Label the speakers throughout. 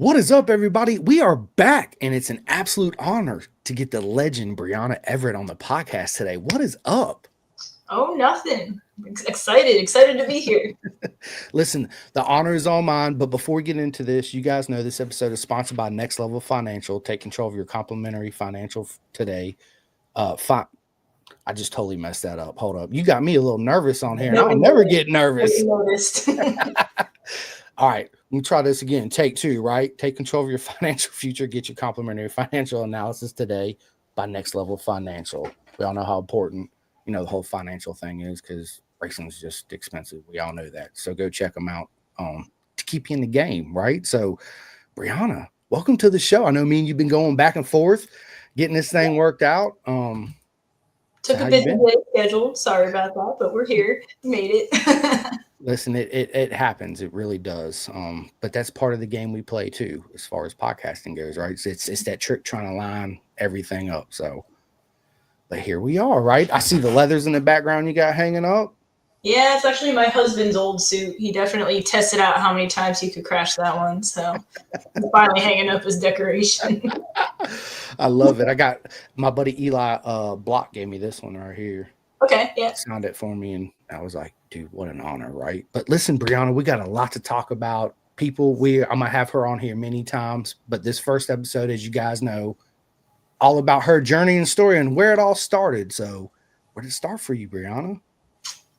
Speaker 1: What is up, everybody? We are back, and it's an absolute honor to get the legend Bryanna Everitt on the podcast today. What is up?
Speaker 2: Oh, nothing. Excited to be here.
Speaker 1: Listen, the honor is all mine, but before we get into this, you guys know this episode is sponsored by Next Level Financial. Take control of your complimentary financial today. I just totally messed that up. Hold up. You got me a little nervous on here, and I'll never get nervous. All right, let me try this again. Take two, right? Take control of your financial future. Get your complimentary financial analysis today by Next Level Financial. We all know how important, the whole financial thing is because racing is just expensive. We all know that. So go check them out to keep you in the game, right? So, Bryanna, welcome to the show. I know me and you've been going back and forth, getting this thing worked out.
Speaker 2: Took a busy day scheduled. Sorry about that, but we're here. Made it.
Speaker 1: Listen, it happens. It really does. But that's part of the game we play too, as far as podcasting goes, right? It's that trick trying to line everything up. So, but here we are, right? I see the leathers in the background you got hanging up.
Speaker 2: Yeah, it's actually my husband's old suit. He definitely tested out how many times he could crash that one. So I'm finally hanging up as decoration.
Speaker 1: I love it. I got my buddy Eli Block gave me this one right here.
Speaker 2: Okay, yeah.
Speaker 1: Signed it for me, and I was like, dude, what an honor, right? But listen, Bryanna, we got a lot to talk about. I'm gonna have her on here many times, but this first episode, as you guys know, all about her journey and story and where it all started. So where did it start for you, Bryanna?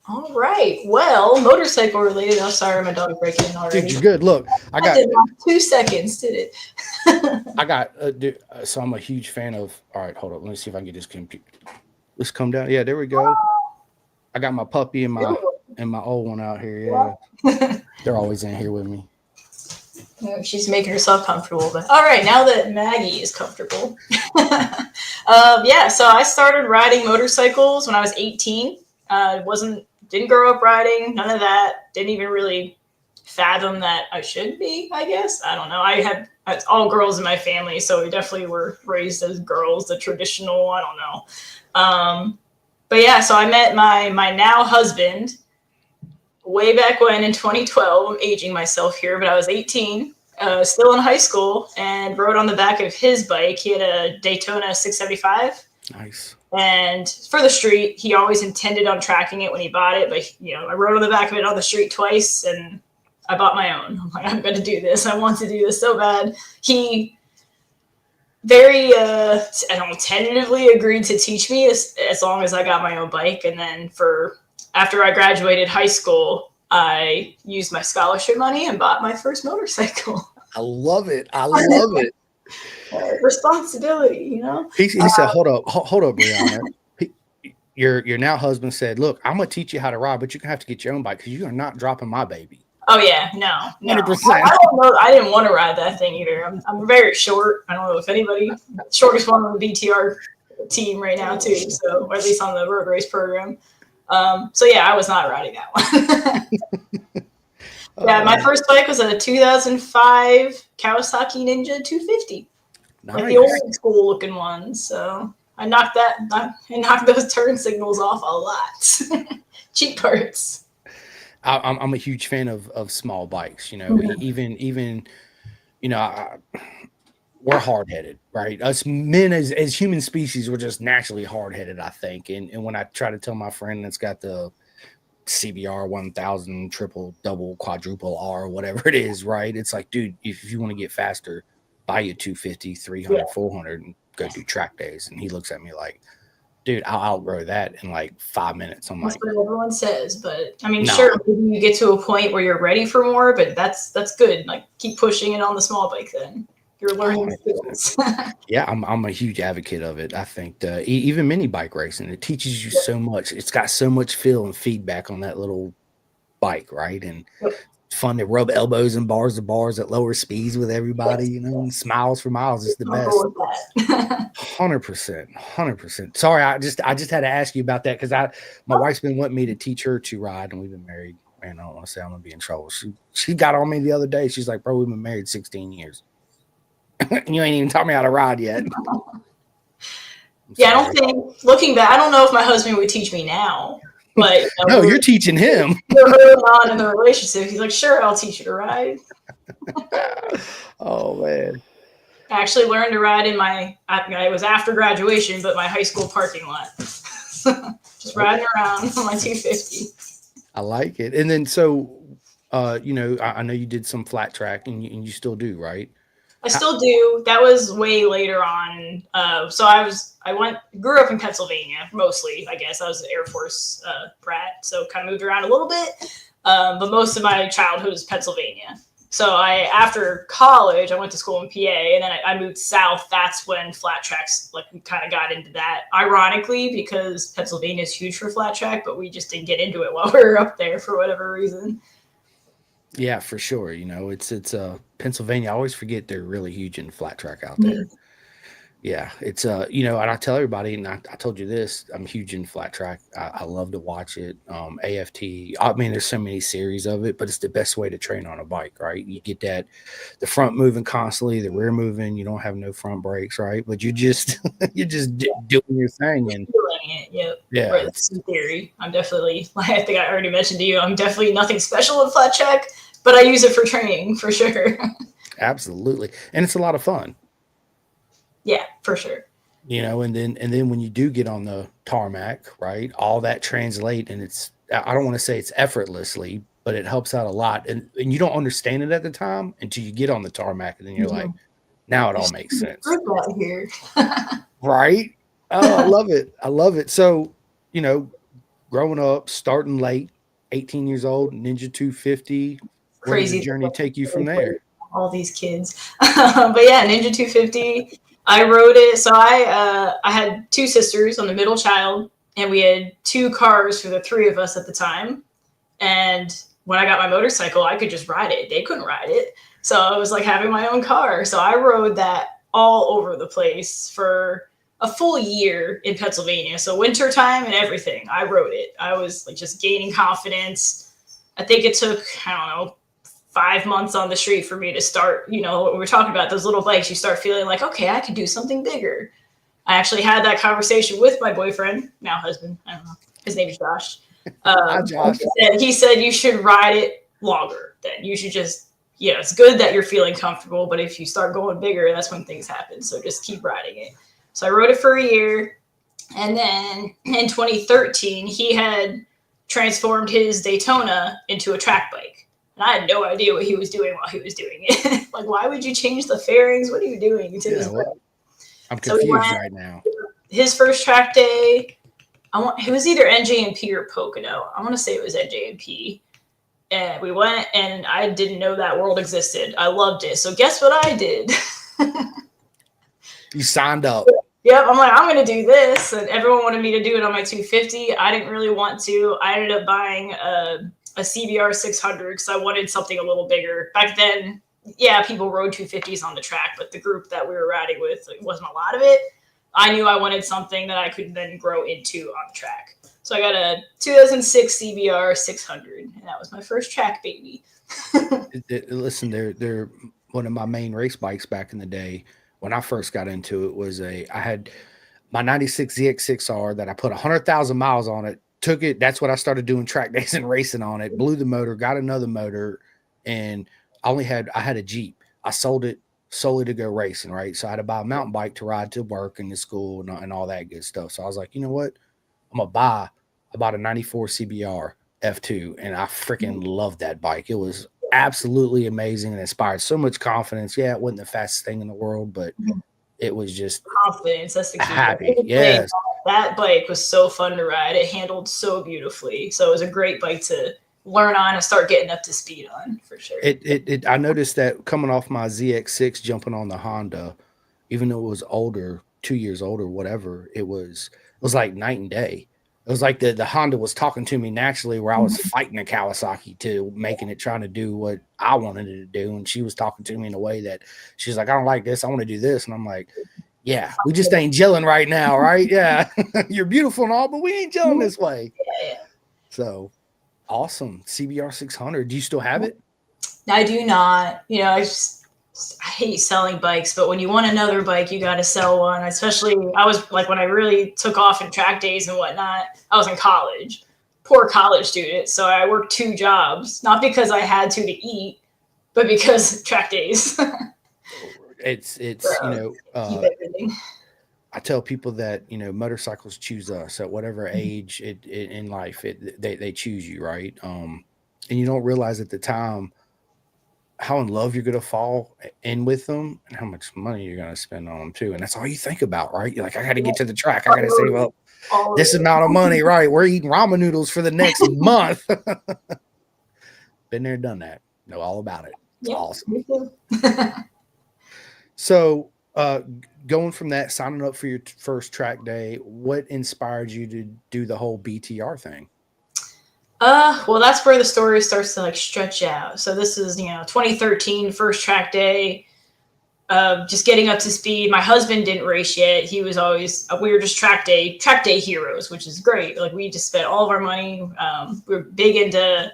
Speaker 2: All right. Well, motorcycle related. I'm sorry, my dog breaking in already.
Speaker 1: Dude, you're good. Look, I
Speaker 2: did not 2 seconds, did
Speaker 1: it? So I'm a huge fan of. All right, hold up. Let me see if I can get this computer. Let's come down. Yeah, there we go. I got my puppy and my old one out here. Yeah, they're always in here with me.
Speaker 2: She's making herself comfortable. But all right, now that Maggie is comfortable, So I started riding motorcycles when I was 18. Didn't grow up riding, none of that. Didn't even really fathom that I should be. I guess I don't know. It's all girls in my family, so we definitely were raised as girls, the traditional. I don't know. But yeah, so I met my now husband way back when in 2012. I'm aging myself here, but I was 18, still in high school, and rode on the back of his bike. He had a Daytona 675.
Speaker 1: Nice.
Speaker 2: And for the street, he always intended on tracking it when he bought it. But, I rode on the back of it on the street twice, and I bought my own. I'm like, I'm going to do this. I want to do this so bad. He very tentatively agreed to teach me as long as I got my own bike. And then after I graduated high school, I used my scholarship money and bought my first motorcycle.
Speaker 1: I love it.
Speaker 2: Responsibility,
Speaker 1: He said, hold up, Bryanna. Your now husband said, look, I'm going to teach you how to ride, but you're going to have to get your own bike because you are not dropping my baby.
Speaker 2: Oh, yeah. No.
Speaker 1: 100%.
Speaker 2: I don't know. I didn't want to ride that thing either. I'm very short. I don't know if anybody, shortest one on the BTR team right now, too. So, or at least on the road race program. I was not riding that one. Yeah, my first bike was a 2005 Kawasaki Ninja 250.
Speaker 1: Nice.
Speaker 2: Like the old school looking ones. So I knocked those turn signals off a lot. Cheap parts.
Speaker 1: I'm a huge fan of small bikes, mm-hmm. even we're hard-headed, right? Us men as human species, we're just naturally hard-headed, I think. And when I try to tell my friend that's got the CBR 1000 triple, double, quadruple R, whatever it is, right? It's like, dude, if you want to get faster, buy you 250, 300, 400 and go do track days. And he looks at me like, dude, I'll outgrow that in like 5 minutes. I'm
Speaker 2: that's
Speaker 1: like,
Speaker 2: what everyone says, but I mean, Sure, maybe you get to a point where you're ready for more, but that's good. Like, keep pushing it on the small bike. Then you're learning skills.
Speaker 1: Yeah, I'm a huge advocate of it. I think even mini bike racing, it teaches you so much. It's got so much feel and feedback on that little bike, right? And fun to rub elbows and bars to bars at lower speeds with everybody, and smiles for miles is the best. 100%. Sorry, I just had to ask you about that because my wife's been wanting me to teach her to ride, and we've been married. Man, I don't want to say I'm gonna be in trouble. She got on me the other day. She's like, bro, we've been married 16 years. You ain't even taught me how to ride yet.
Speaker 2: Yeah, I don't think, looking back, I don't know if my husband would teach me now. But
Speaker 1: no, you're teaching him.
Speaker 2: Early on in the relationship, he's like, sure, I'll teach you to ride.
Speaker 1: Oh man.
Speaker 2: I actually learned to ride in it was after graduation, but my high school parking lot. Just riding around on my 250.
Speaker 1: I like it. And then so I know you did some flat track and you still do, right?
Speaker 2: I
Speaker 1: How,
Speaker 2: still do. That was way later on. So grew up in Pennsylvania mostly. I guess I was an Air Force brat, so kind of moved around a little bit. But most of my childhood was Pennsylvania. So after college, I went to school in PA, and then I moved south. That's when flat tracks, like, we kind of got into that. Ironically, because Pennsylvania is huge for flat track, but we just didn't get into it while we were up there for whatever reason.
Speaker 1: yeah, for sure. It's Pennsylvania. I always forget they're really huge in flat track out there. Yeah, it's and I tell everybody, and I told you this, I'm huge in flat track. I love to watch it. AFT. I mean, there's so many series of it, but it's the best way to train on a bike, right? You get the front moving constantly, the rear moving. You don't have no front brakes, right? But you just you're just doing your thing, and
Speaker 2: Doing it, yep.
Speaker 1: yeah,
Speaker 2: Right, that's in theory. I'm definitely, like I think I already mentioned to you, I'm definitely nothing special in flat track, but I use it for training for sure.
Speaker 1: absolutely, and it's a lot of fun.
Speaker 2: Yeah, for sure.
Speaker 1: And then when you do get on the tarmac, right, all that translate, and I don't want to say it's effortlessly, but it helps out a lot, and you don't understand it at the time until you get on the tarmac, and then you're like,
Speaker 2: Mhm.
Speaker 1: now it all
Speaker 2: There's
Speaker 1: makes sense,
Speaker 2: fruit out here.
Speaker 1: right? Oh, I love it. I love it. So, you know growing up, starting late, 18 years old, Ninja 250, where did the
Speaker 2: Crazy
Speaker 1: journey take you from there?
Speaker 2: all these kids. But yeah, Ninja 250. I rode it. So I had two sisters. I'm the middle child, and we had two cars for the three of us at the time. And when I got my motorcycle, I could just ride it. They couldn't ride it. So it was like having my own car. So I rode that all over the place for a full year in Pennsylvania. So wintertime and everything, I rode it. I was like just gaining confidence. I think it took, I don't know, 5 months on the street for me to start, what we're talking about, those little bikes, you start feeling like, okay, I could do something bigger. I actually had that conversation with my boyfriend, now husband. I don't know. His name is Josh.
Speaker 1: Hi, Josh.
Speaker 2: He said you should ride it longer. Then you should just, it's good that you're feeling comfortable, but if you start going bigger, that's when things happen. So just keep riding it. So I rode it for a year, and then in 2013, he had transformed his Daytona into a track bike, and I had no idea what he was doing while he was doing it. Like, why would you change the fairings? What are you doing to this bike?
Speaker 1: I'm
Speaker 2: So we
Speaker 1: confused
Speaker 2: went,
Speaker 1: right now.
Speaker 2: his first track day, it was either NJMP or Pocono. I want to say it was NJMP. And we went, and I didn't know that world existed. I loved it. So guess what I did?
Speaker 1: You signed up.
Speaker 2: Yep, I'm like, I'm going to do this. And everyone wanted me to do it on my 250. I didn't really want to. I ended up buying a CBR 600 because I wanted something a little bigger. Back then, yeah, people rode 250s on the track, but the group that we were riding with, it wasn't a lot of it. I knew I wanted something that I could then grow into on the track. So I got a 2006 CBR 600, and that was my first track baby.
Speaker 1: Listen, they're one of my main race bikes back in the day. When I first got into it, I had my 96 ZX6R that I put 100,000 miles on it, took it. That's what I started doing track days and racing on it, blew the motor, got another motor, and I had a Jeep. I sold it solely to go racing, right? So I had to buy a mountain bike to ride to work and to school and all that good stuff. So I was like, you know what? I bought a 94 CBR F2, and I freaking loved that bike. It was absolutely amazing and inspired so much confidence. Yeah, it wasn't the fastest thing in the world, but it was just
Speaker 2: Confidence, that's the key.
Speaker 1: happy. Yes.
Speaker 2: That bike was so fun to ride. It handled so beautifully. So it was a great bike to learn on and start getting up to speed on, for sure.
Speaker 1: I noticed that coming off my ZX6, jumping on the Honda, even though it was older, 2 years older, whatever, it was like night and day. It was like the Honda was talking to me naturally, where I was fighting a Kawasaki to making it, trying to do what I wanted it to do. And she was talking to me in a way that she's like, I don't like this. I want to do this. And I'm like, yeah, we just ain't gelling right now, right? Yeah. You're beautiful and all, but we ain't gelling this way.
Speaker 2: Yeah.
Speaker 1: So awesome. CBR 600. Do you still have it?
Speaker 2: I do not. I hate selling bikes, but when you want another bike, you got to sell one. Especially, I was like, when I really took off in track days and whatnot, I was in college, poor college student. So I worked 2 jobs, not because I had to eat, but because track days.
Speaker 1: It's
Speaker 2: Keep everything.
Speaker 1: I tell people that, motorcycles choose us at whatever age in life they choose you, right? And you don't realize at the time how in love you're going to fall in with them and how much money you're going to spend on them too. And that's all you think about, right? You're like, I got to get to the track. I got to save up this amount of money, right? We're eating ramen noodles for the next month. Been there, done that. Know all about it. It's awesome. So, going from that, signing up for your first track day, what inspired you to do the whole BTR thing?
Speaker 2: Well, that's where the story starts to like stretch out. So this is 2013 first track day. Just getting up to speed. My husband didn't race yet. He was always we were just track day heroes, which is great. Like we just spent all of our money. We were big into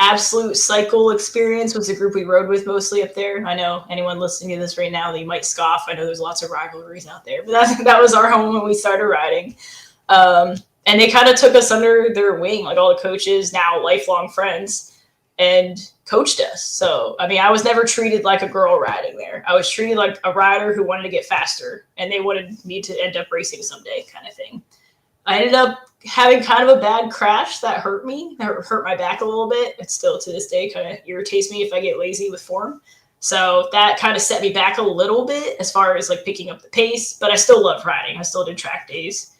Speaker 2: Absolute Cycle Experience, was the group we rode with mostly up there. I know anyone listening to this right now, they might scoff. I know there's lots of rivalries out there, but that was our home when we started riding. And they kind of took us under their wing, like all the coaches, now lifelong friends, and coached us. So, I mean, I was never treated like a girl riding there. I was treated like a rider who wanted to get faster, and they wanted me to end up racing someday kind of thing. I ended up having kind of a bad crash that hurt me. That hurt my back a little bit. It still to this day kind of irritates me if I get lazy with form. So that kind of set me back a little bit as far as like picking up the pace, but I still loved riding. I still did track days.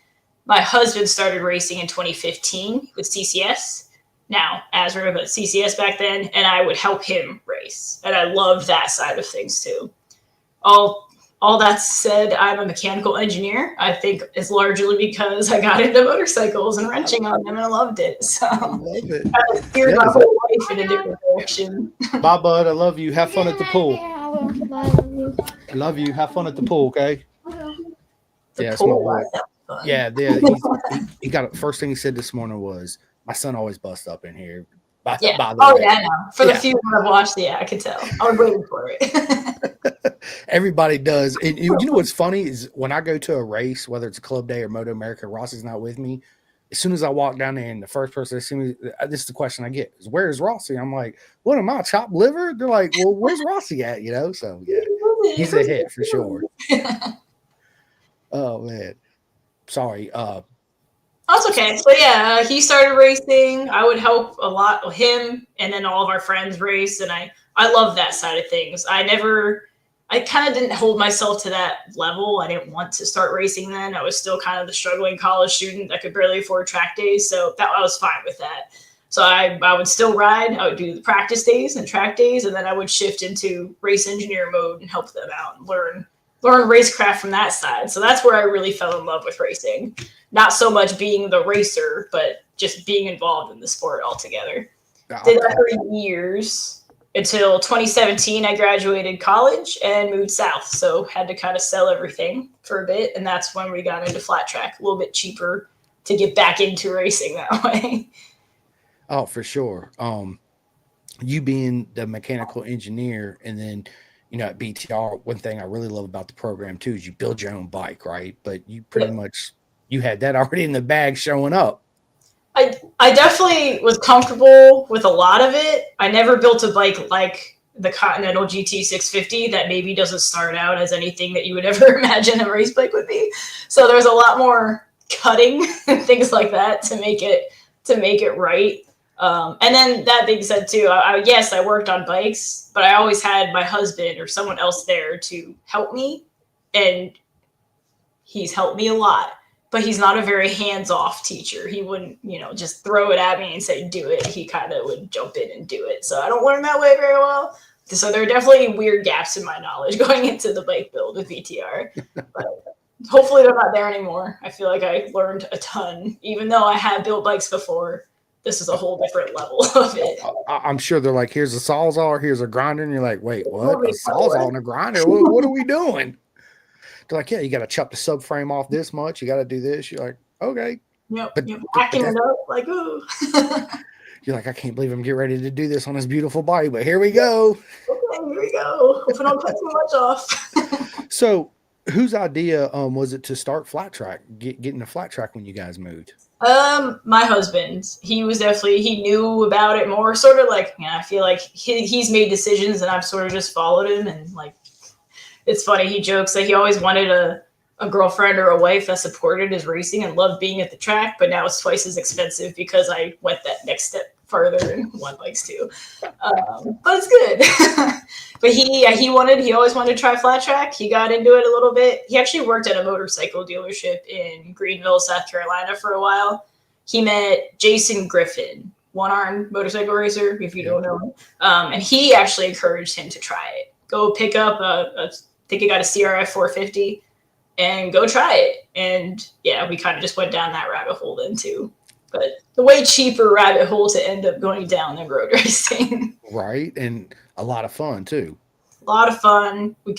Speaker 2: My husband started racing in 2015 with CCS. Now ASRA, but CCS back then, and I would help him race. And I loved that side of things too. All that said, I'm a mechanical engineer. I think it's largely because I got into motorcycles and wrenching on them and I loved it. So I love it. I steered my whole life in a different direction.
Speaker 1: Bye, bud. I love you. Have fun at the pool. I love you. Have fun at the pool, okay? It's my boy. Yeah, he got first thing he said this morning was, my son always busts up in here. By the way.
Speaker 2: Yeah, I know. For the few that I've watched, I can tell. I was waiting for it.
Speaker 1: Everybody does. And you know what's funny is when I go to a race, whether it's a club day or MotoAmerica, Rossi's not with me. As soon as I walk down there and the first person that sees me, this is the question I get is, where's Rossi? I'm like, what am I, chopped liver? They're like, well, where's Rossi at? So yeah, he's a hit for sure. Oh man. Sorry.
Speaker 2: That's okay. So yeah, he started racing. I would help a lot with him, and then all of our friends race, and I love that side of things. I kind of didn't hold myself to that level. I didn't want to start racing then. I was still kind of the struggling college student that could barely afford track days, so I was fine with that. So I would still ride. I would do the practice days and track days, and then I would shift into race engineer mode and help them out and learn racecraft from that side. So that's where I really fell in love with racing. Not so much being the racer, but just being involved in the sport altogether. Did that for years until 2017. I graduated college and moved south. So had to kind of sell everything for a bit. And that's when we got into flat track, a little bit cheaper to get back into racing that way.
Speaker 1: Oh, for sure. You being the mechanical engineer and then at BTR, one thing I really love about the program too is you build your own bike, right? But you pretty much, you had that already in the bag showing up.
Speaker 2: I definitely was comfortable with a lot of it. I never built a bike like the Continental GT 650 that maybe doesn't start out as anything that you would ever imagine a race bike would be. So there's a lot more cutting and things like that to make it right. And then that being said too, yes, I worked on bikes, but I always had my husband or someone else there to help me, and he's helped me a lot, but he's not a very hands-off teacher. He wouldn't, just throw it at me and say, do it. He kind of would jump in and do it. So I don't learn that way very well. So there are definitely weird gaps in my knowledge going into the bike build with VTR, but hopefully they're not there anymore. I feel like I learned a ton, even though I have built bikes before. This is a whole different level of it.
Speaker 1: I'm sure they're like, here's a sawzall, here's a grinder. And you're like, wait, what? A sawzall and a grinder? What are we doing? They're like, yeah, you got to chop the subframe off this much. You got to do this. You're like, okay.
Speaker 2: Yep. But backing it up like, ooh.
Speaker 1: You're like, I can't believe I'm getting ready to do this on this beautiful bike, but here we go.
Speaker 2: Okay, here we go. Hope I don't cut too much off.
Speaker 1: So whose idea was it to start flat track, getting a flat track when you guys moved?
Speaker 2: My husband, he knew about it more, sort of like, I feel like he's made decisions and I've sort of just followed him. And like, it's funny, he jokes that he always wanted a girlfriend or a wife that supported his racing and loved being at the track, but now it's twice as expensive because I went that next step further and won bikes too. But it's good. But he always wanted to try flat track. He got into it a little bit. He actually worked at a motorcycle dealership in Greenville, South Carolina for a while. He met Jason Griffin, one-armed motorcycle racer, if you don't know him. And he actually encouraged him to try it. Go pick up I think he got a CRF 450 and go try it. And yeah, we kind of just went down that rabbit hole then too. But the way cheaper rabbit hole to end up going down than road racing.
Speaker 1: Right. And a lot of fun too.
Speaker 2: A lot of fun. We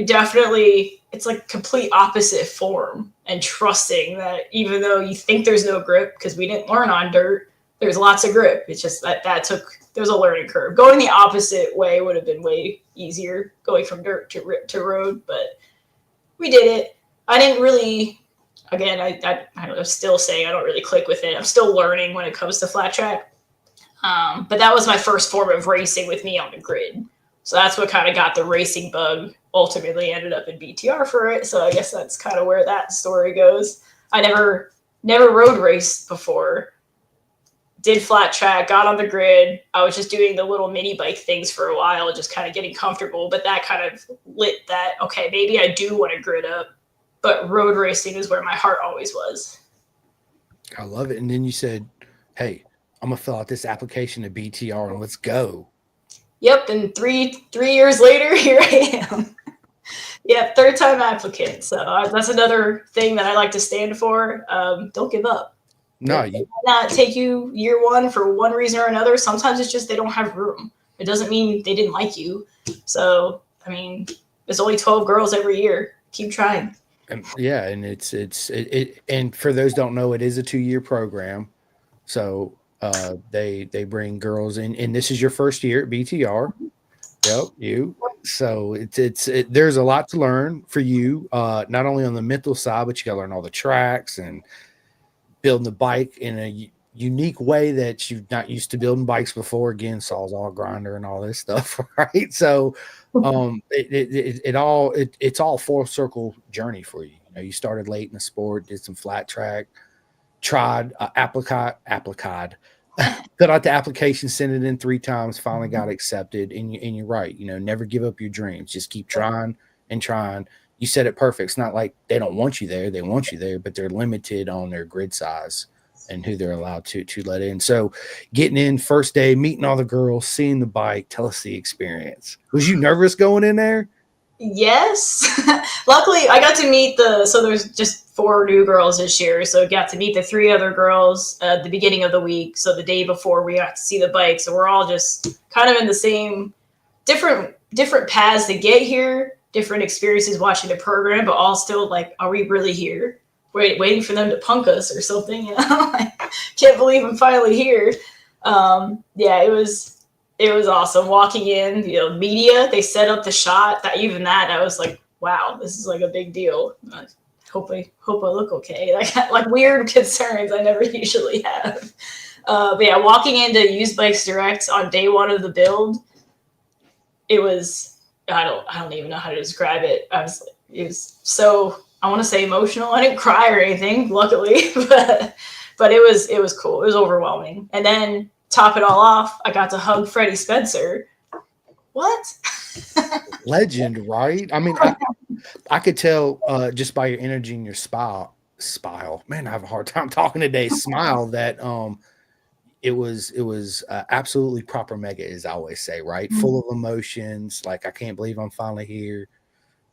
Speaker 2: definitely, it's like complete opposite form and trusting that even though you think there's no grip, because we didn't learn on dirt, there's lots of grip. It's just there's a learning curve. Going the opposite way would have been way easier, going from dirt to road, but we did it. I didn't really, again, I don't know, still saying I don't really click with it. I'm still learning when it comes to flat track. But that was my first form of racing with me on the grid. So that's what kind of got the racing bug. Ultimately ended up in BTR for it. So I guess that's kind of where that story goes. I never road raced before. Did flat track, got on the grid. I was just doing the little mini bike things for a while, just kind of getting comfortable. But that kind of lit that, okay, maybe I do want to grid up. But road racing is where my heart always was.
Speaker 1: I love it. And then you said, hey, I'm going to fill out this application to BTR and let's go.
Speaker 2: Yep. And three years later, here I am. Yeah, third time applicant. So that's another thing that I like to stand for. Don't give up.
Speaker 1: No,
Speaker 2: it might not take you year one for one reason or another. Sometimes it's just they don't have room. It doesn't mean they didn't like you. So, I mean, there's only 12 girls every year. Keep trying.
Speaker 1: Yeah, and it's and for those don't know, it is a 2-year program. So they bring girls in, and this is your first year at BTR. Yep, you. So there's a lot to learn for you, not only on the mental side, but you got to learn all the tracks and building the bike in a unique way that you've not used to building bikes before. Again, Sawzall grinder and all this stuff, right? So it's all full circle journey for you. You know, you started late in the sport, did some flat track, tried applied, filled out the application, sent it in 3 times, finally got accepted. And you're right, you know, never give up your dreams. Just keep trying and trying. You said it perfect. It's not like they don't want you there. They want you there, but they're limited on their grid size and who they're allowed to let in. So getting in first day, meeting all the girls, seeing the bike, tell us the experience. Was you nervous going in there?
Speaker 2: Yes. Luckily, I got to meet so there's just 4 new girls this year. So I got to meet the 3 other girls at the beginning of the week. So the day before we got to see the bike. So we're all just kind of in the same different paths to get here, different experiences watching the program, but all still like, are we really here? Waiting for them to punk us or something, you know? I can't believe I'm finally here. Yeah, it was awesome walking in, you know, media, they set up the shot I was like, wow, this is like a big deal. I hope I look okay. I got like weird concerns I never usually have. But yeah, walking into Used Bikes Direct on day 1 of the build, it was, I don't even know how to describe it. It was so, I want to say emotional. I didn't cry or anything, luckily, but it was cool. It was overwhelming. And then top it all off, I got to hug Freddie Spencer. What?
Speaker 1: Legend, right? I mean, I could tell just by your energy and your smile. Man, I have a hard time talking today. Smile that it was absolutely proper mega, as I always say, right?
Speaker 2: Mm-hmm.
Speaker 1: Full of emotions. Like, I can't believe I'm finally here.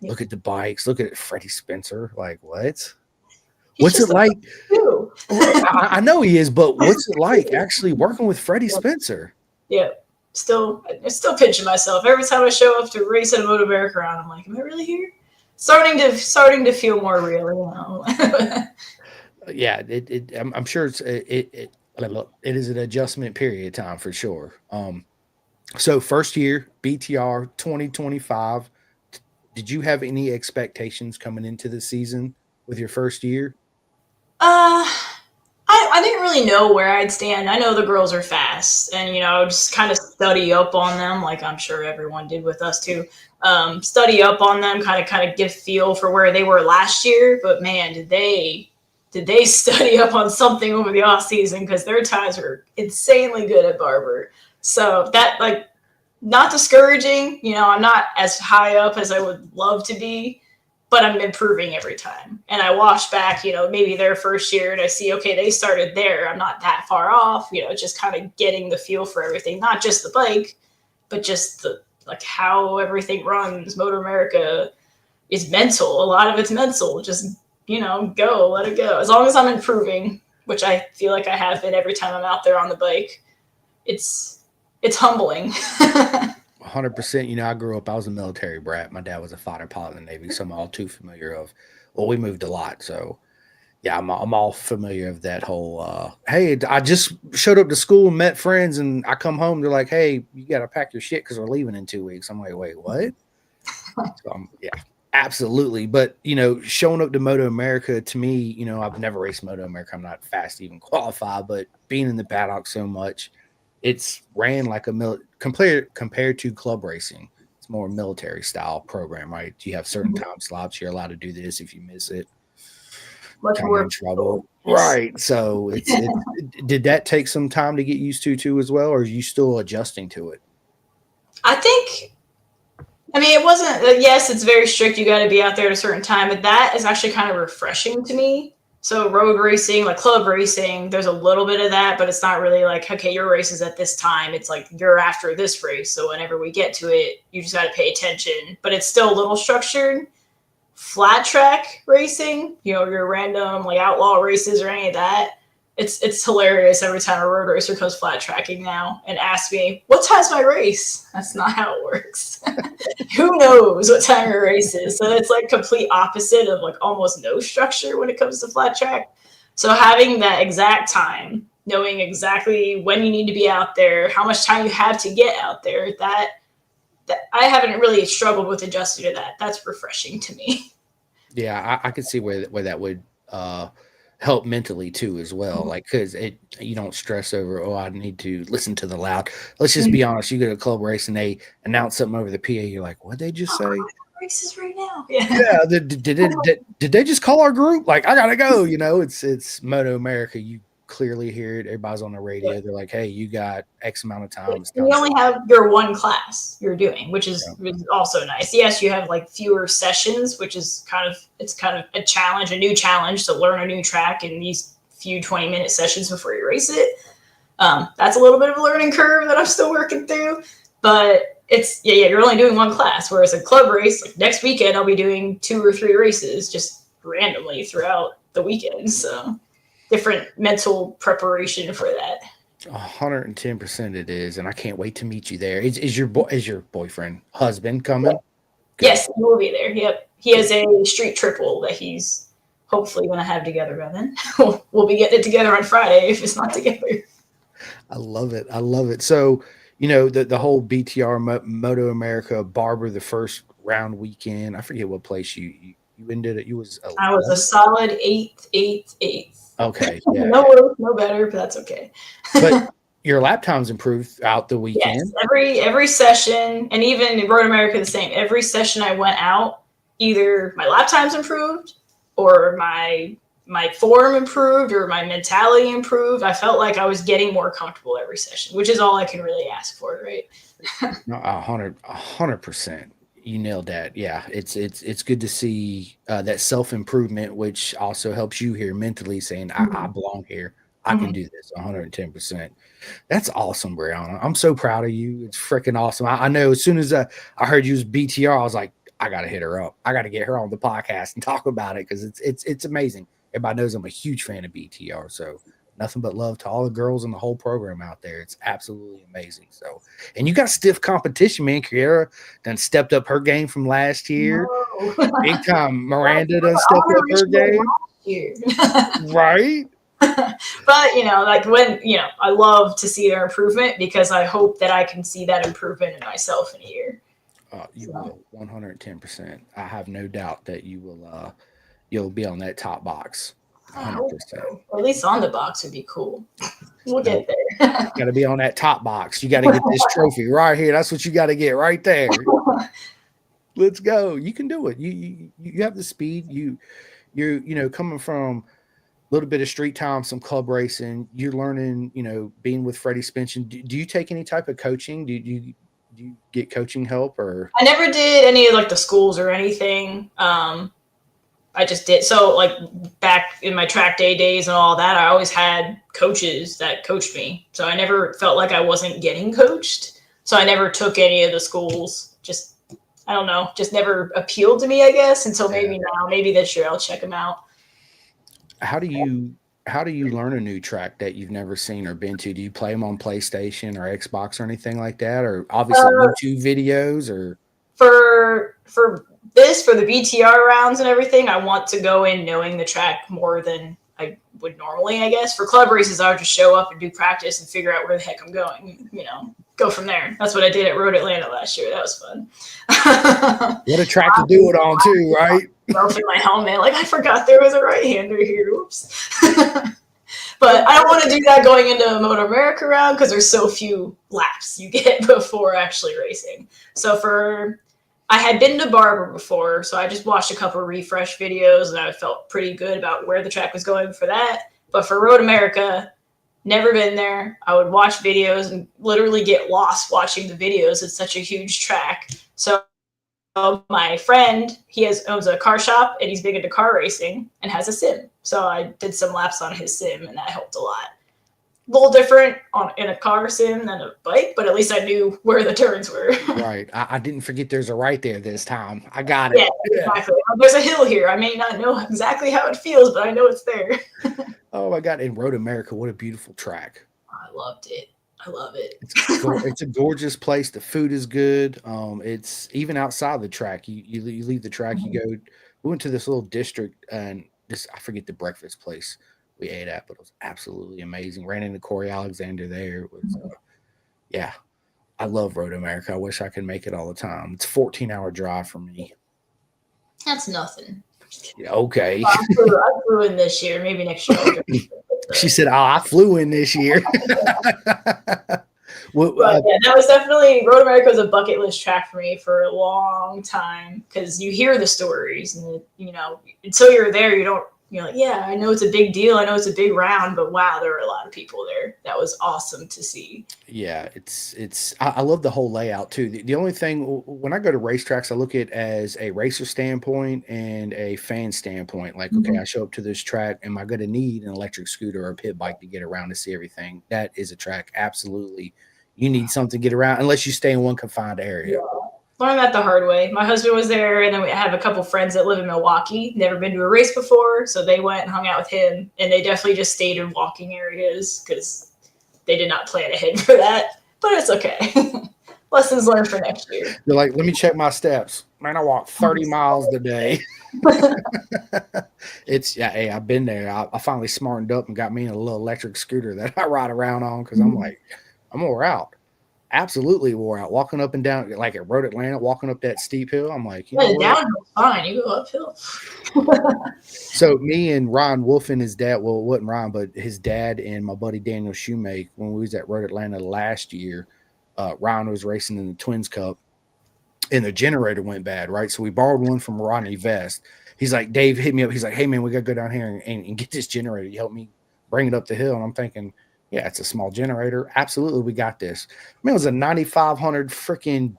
Speaker 1: Yeah. Look at the bikes. Look at Freddie Spencer. Like, what? What's it like? I know he is, but what's it like actually working with Freddie Spencer?
Speaker 2: Yeah. I'm still pinching myself every time I show up to race at a MotoAmerica round. I'm like, am I really here? Starting to feel more real, you know.
Speaker 1: Yeah, I'm sure it is an adjustment period of time for sure. So first year BTR 2025. Did you have any expectations coming into the season with your first year?
Speaker 2: I didn't really know where I'd stand. I know the girls are fast, and just kind of study up on them, like I'm sure everyone did with us too. Study up on them, kind of get a feel for where they were last year. But man, did they study up on something over the off season, because their times were insanely good at Barber. So that, like, not discouraging. I'm not as high up as I would love to be, but I'm improving every time. And I watch back, maybe their first year, and I see, okay, they started there. I'm not that far off, just kind of getting the feel for everything, not just the bike, but just like how everything runs. MotoAmerica is mental. A lot of it's mental. Just, go, let it go. As long as I'm improving, which I feel like I have been every time I'm out there on the bike, it's humbling.
Speaker 1: 100%. I grew up, I was a military brat. My dad was a fighter pilot in the Navy, so I'm all too familiar of, well, we moved a lot. So, yeah, I'm all familiar of that whole, hey, I just showed up to school and met friends, and I come home, they're like, hey, you got to pack your shit because we're leaving in 2 weeks. I'm like, wait, what? So, yeah, absolutely. But, showing up to Moto America, to me, I've never raced Moto America. I'm not fast to even qualify, but being in the paddock so much, it's ran like compared to club racing. It's more military style program, right? You have certain time slots. You're allowed to do this. If you miss it,
Speaker 2: Much
Speaker 1: kind of
Speaker 2: more
Speaker 1: in trouble. Right. So did that take some time to get used to too as well, or are you still adjusting to it?
Speaker 2: I think, it wasn't, yes, it's very strict. You got to be out there at a certain time, but that is actually kind of refreshing to me. So road racing, like club racing, there's a little bit of that, but it's not really like, okay, your race is at this time. It's like you're after this race. So whenever we get to it, you just got to pay attention, but it's still a little structured. Flat track racing, your random like outlaw races or any of that. It's hilarious every time a road racer comes flat tracking now and asks me, what time's my race? That's not how it works. Who knows what time your race is? So it's like complete opposite of like almost no structure when it comes to flat track. So having that exact time, knowing exactly when you need to be out there, how much time you have to get out there, that I haven't really struggled with adjusting to that. That's refreshing to me.
Speaker 1: Yeah, I could see where that would help mentally too as well. Like, because you don't stress over, oh, I need to listen to the loud. Let's just be honest. You go to a club race and they announce something over the PA. You're like, what'd they just say?
Speaker 2: Races right now.
Speaker 1: Yeah. Did they just call our group? Like, I gotta go. It's Moto America. You clearly hear it. Everybody's on the radio.
Speaker 2: Yeah.
Speaker 1: They're like, hey, you got X amount of time.
Speaker 2: And you only have your one class you're doing, which is also nice. Yes, you have like fewer sessions, which is kind of a challenge, a new challenge to learn a new track in these few 20-minute sessions before you race it. That's a little bit of a learning curve that I'm still working through, but it's you're only doing one class. Whereas a club race, like next weekend, I'll be doing 2 or 3 races just randomly throughout the weekend. So different mental preparation for that.
Speaker 1: 110% it is, and I can't wait to meet you there. Is your boyfriend, husband coming?
Speaker 2: Good. Yes, he will be there. Yep, he has a street triple that he's hopefully going to have together by then. We'll be getting it together on Friday if it's not together.
Speaker 1: I love it. I love it. So the whole BTR Moto America Barber, the first round weekend. I forget what place you ended it. You was 11?
Speaker 2: I was a solid 8th.
Speaker 1: Okay. Yeah.
Speaker 2: No better, but that's okay.
Speaker 1: But your lap times improved throughout the weekend.
Speaker 2: Yes, every session, and even in Road America the same. Every session I went out, either my lap times improved or my form improved or my mentality improved. I felt like I was getting more comfortable every session, which is all I can really ask for, right?
Speaker 1: No, 100%. You nailed that. Yeah, it's good to see that self-improvement, which also helps you here mentally saying, I belong here. I can do this 110%. That's awesome, Bryanna. I'm so proud of you. It's freaking awesome. I know as soon as I heard you was BTR, I was like, I got to hit her up. I got to get her on the podcast and talk about it because it's amazing. Everybody knows I'm a huge fan of BTR. So nothing but love to all the girls and the whole program out there. It's absolutely amazing. So, and you got stiff competition, man. Kiera done stepped up her game from last year. No. Big time. Miranda done stepped up her game. Right?
Speaker 2: But like when I love to see their improvement because I hope that I can see that improvement in myself in a year.
Speaker 1: You will 110%. I have no doubt that you will you'll be on that top box.
Speaker 2: I hope
Speaker 1: 100%.
Speaker 2: so. Or at least on the box would be cool. We'll
Speaker 1: No,
Speaker 2: get there.
Speaker 1: got to be on that top box. You got to get this trophy right here. That's what you got to get right there. Let's go. You can do it. You have the speed. You're coming from a little bit of street time, some club racing. You're learning, being with Freddie Spension. Do you take any type of coaching? Do you get coaching help or?
Speaker 2: I never did any of like the schools or anything. I just did. So like back in my track day days and all that, I always had coaches that coached me. So I never felt like I wasn't getting coached. So I never took any of the schools. Just, I don't know, just never appealed to me, I guess, until maybe now, maybe this year I'll check them out.
Speaker 1: How do you learn a new track that you've never seen or been to? Do you play them on PlayStation or Xbox or anything like that? Or obviously YouTube videos or?
Speaker 2: For the BTR rounds and everything, I want to go in knowing the track more than I would normally, I guess. For club races, I would just show up and do practice and figure out where the heck I'm going, go from there. That's what I did at Road Atlanta last year. That was fun.
Speaker 1: What a track to do it on too, right?
Speaker 2: Self in my helmet, like I forgot there was a right-hander here. Oops. But I don't want to do that going into a MotoAmerica round because there's so few laps you get before actually racing. So I had been to Barber before, so I just watched a couple of refresh videos and I felt pretty good about where the track was going for that. But for Road America, never been there. I would watch videos and literally get lost watching the videos. It's such a huge track. So my friend, owns a car shop and he's big into car racing and has a sim. So I did some laps on his sim and that helped a lot. A little different in a car sim than a bike, but at least I knew where the turns were.
Speaker 1: Right. I didn't forget there's a right there this time. I got it.
Speaker 2: Yeah, exactly. There's a hill here. I may not know exactly how it feels, but I know it's there.
Speaker 1: Oh my God. In Road America, what a beautiful track.
Speaker 2: I loved it. I love it.
Speaker 1: It's a gorgeous place. The food is good. It's even outside the track. You leave the track, you go. We went to this little district and I forget the breakfast place we ate at, but it was absolutely amazing. Ran into Corey Alexander there. It was, yeah, I love Road America. I wish I could make it all the time. It's a 14-hour drive for me.
Speaker 2: That's nothing.
Speaker 1: Yeah, okay.
Speaker 2: I flew in this year. Maybe next year.
Speaker 1: She said, "Oh, I flew in this year."
Speaker 2: But yeah, that was definitely Road America was a bucket list track for me for a long time because you hear the stories and until you're there, you're like, yeah, I know it's a big deal. I know it's a big round, but wow, there were a lot of people there. That was awesome to see.
Speaker 1: Yeah, I love the whole layout too. The only thing when I go to racetracks, I look at it as a racer standpoint and a fan standpoint. Like, okay, I show up to this track. Am I going to need an electric scooter or a pit bike to get around to see everything? That is a track. Absolutely. You need something to get around unless you stay in one confined area.
Speaker 2: Yeah. Learned that the hard way. My husband was there, and then we have a couple friends that live in Milwaukee, never been to a race before, so they went and hung out with him, and they definitely just stayed in walking areas because they did not plan ahead for that, but it's okay. Lessons learned for next year.
Speaker 1: They're like, let me check my steps. Man, I walk 30 miles a day. Hey, I've been there. I finally smartened up and got me in a little electric scooter that I ride around on because I'm like, I'm wore out. Absolutely wore out. Walking up and down, like at Road Atlanta, walking up that steep hill. I'm like,
Speaker 2: downhill's fine. You go uphill.
Speaker 1: So me and Ryan Wolf and his dad, well, it wasn't Ryan, but his dad and my buddy Daniel Shoemake, when we was at Road Atlanta last year, Ryan was racing in the Twins Cup and the generator went bad, right? So we borrowed one from Ronnie Vest. He's like, Dave hit me up. He's like, hey man, we got to go down here and get this generator. You help me bring it up the hill. And I'm thinking, yeah, it's a small generator. Absolutely, we got this. I mean, it was a 9,500 freaking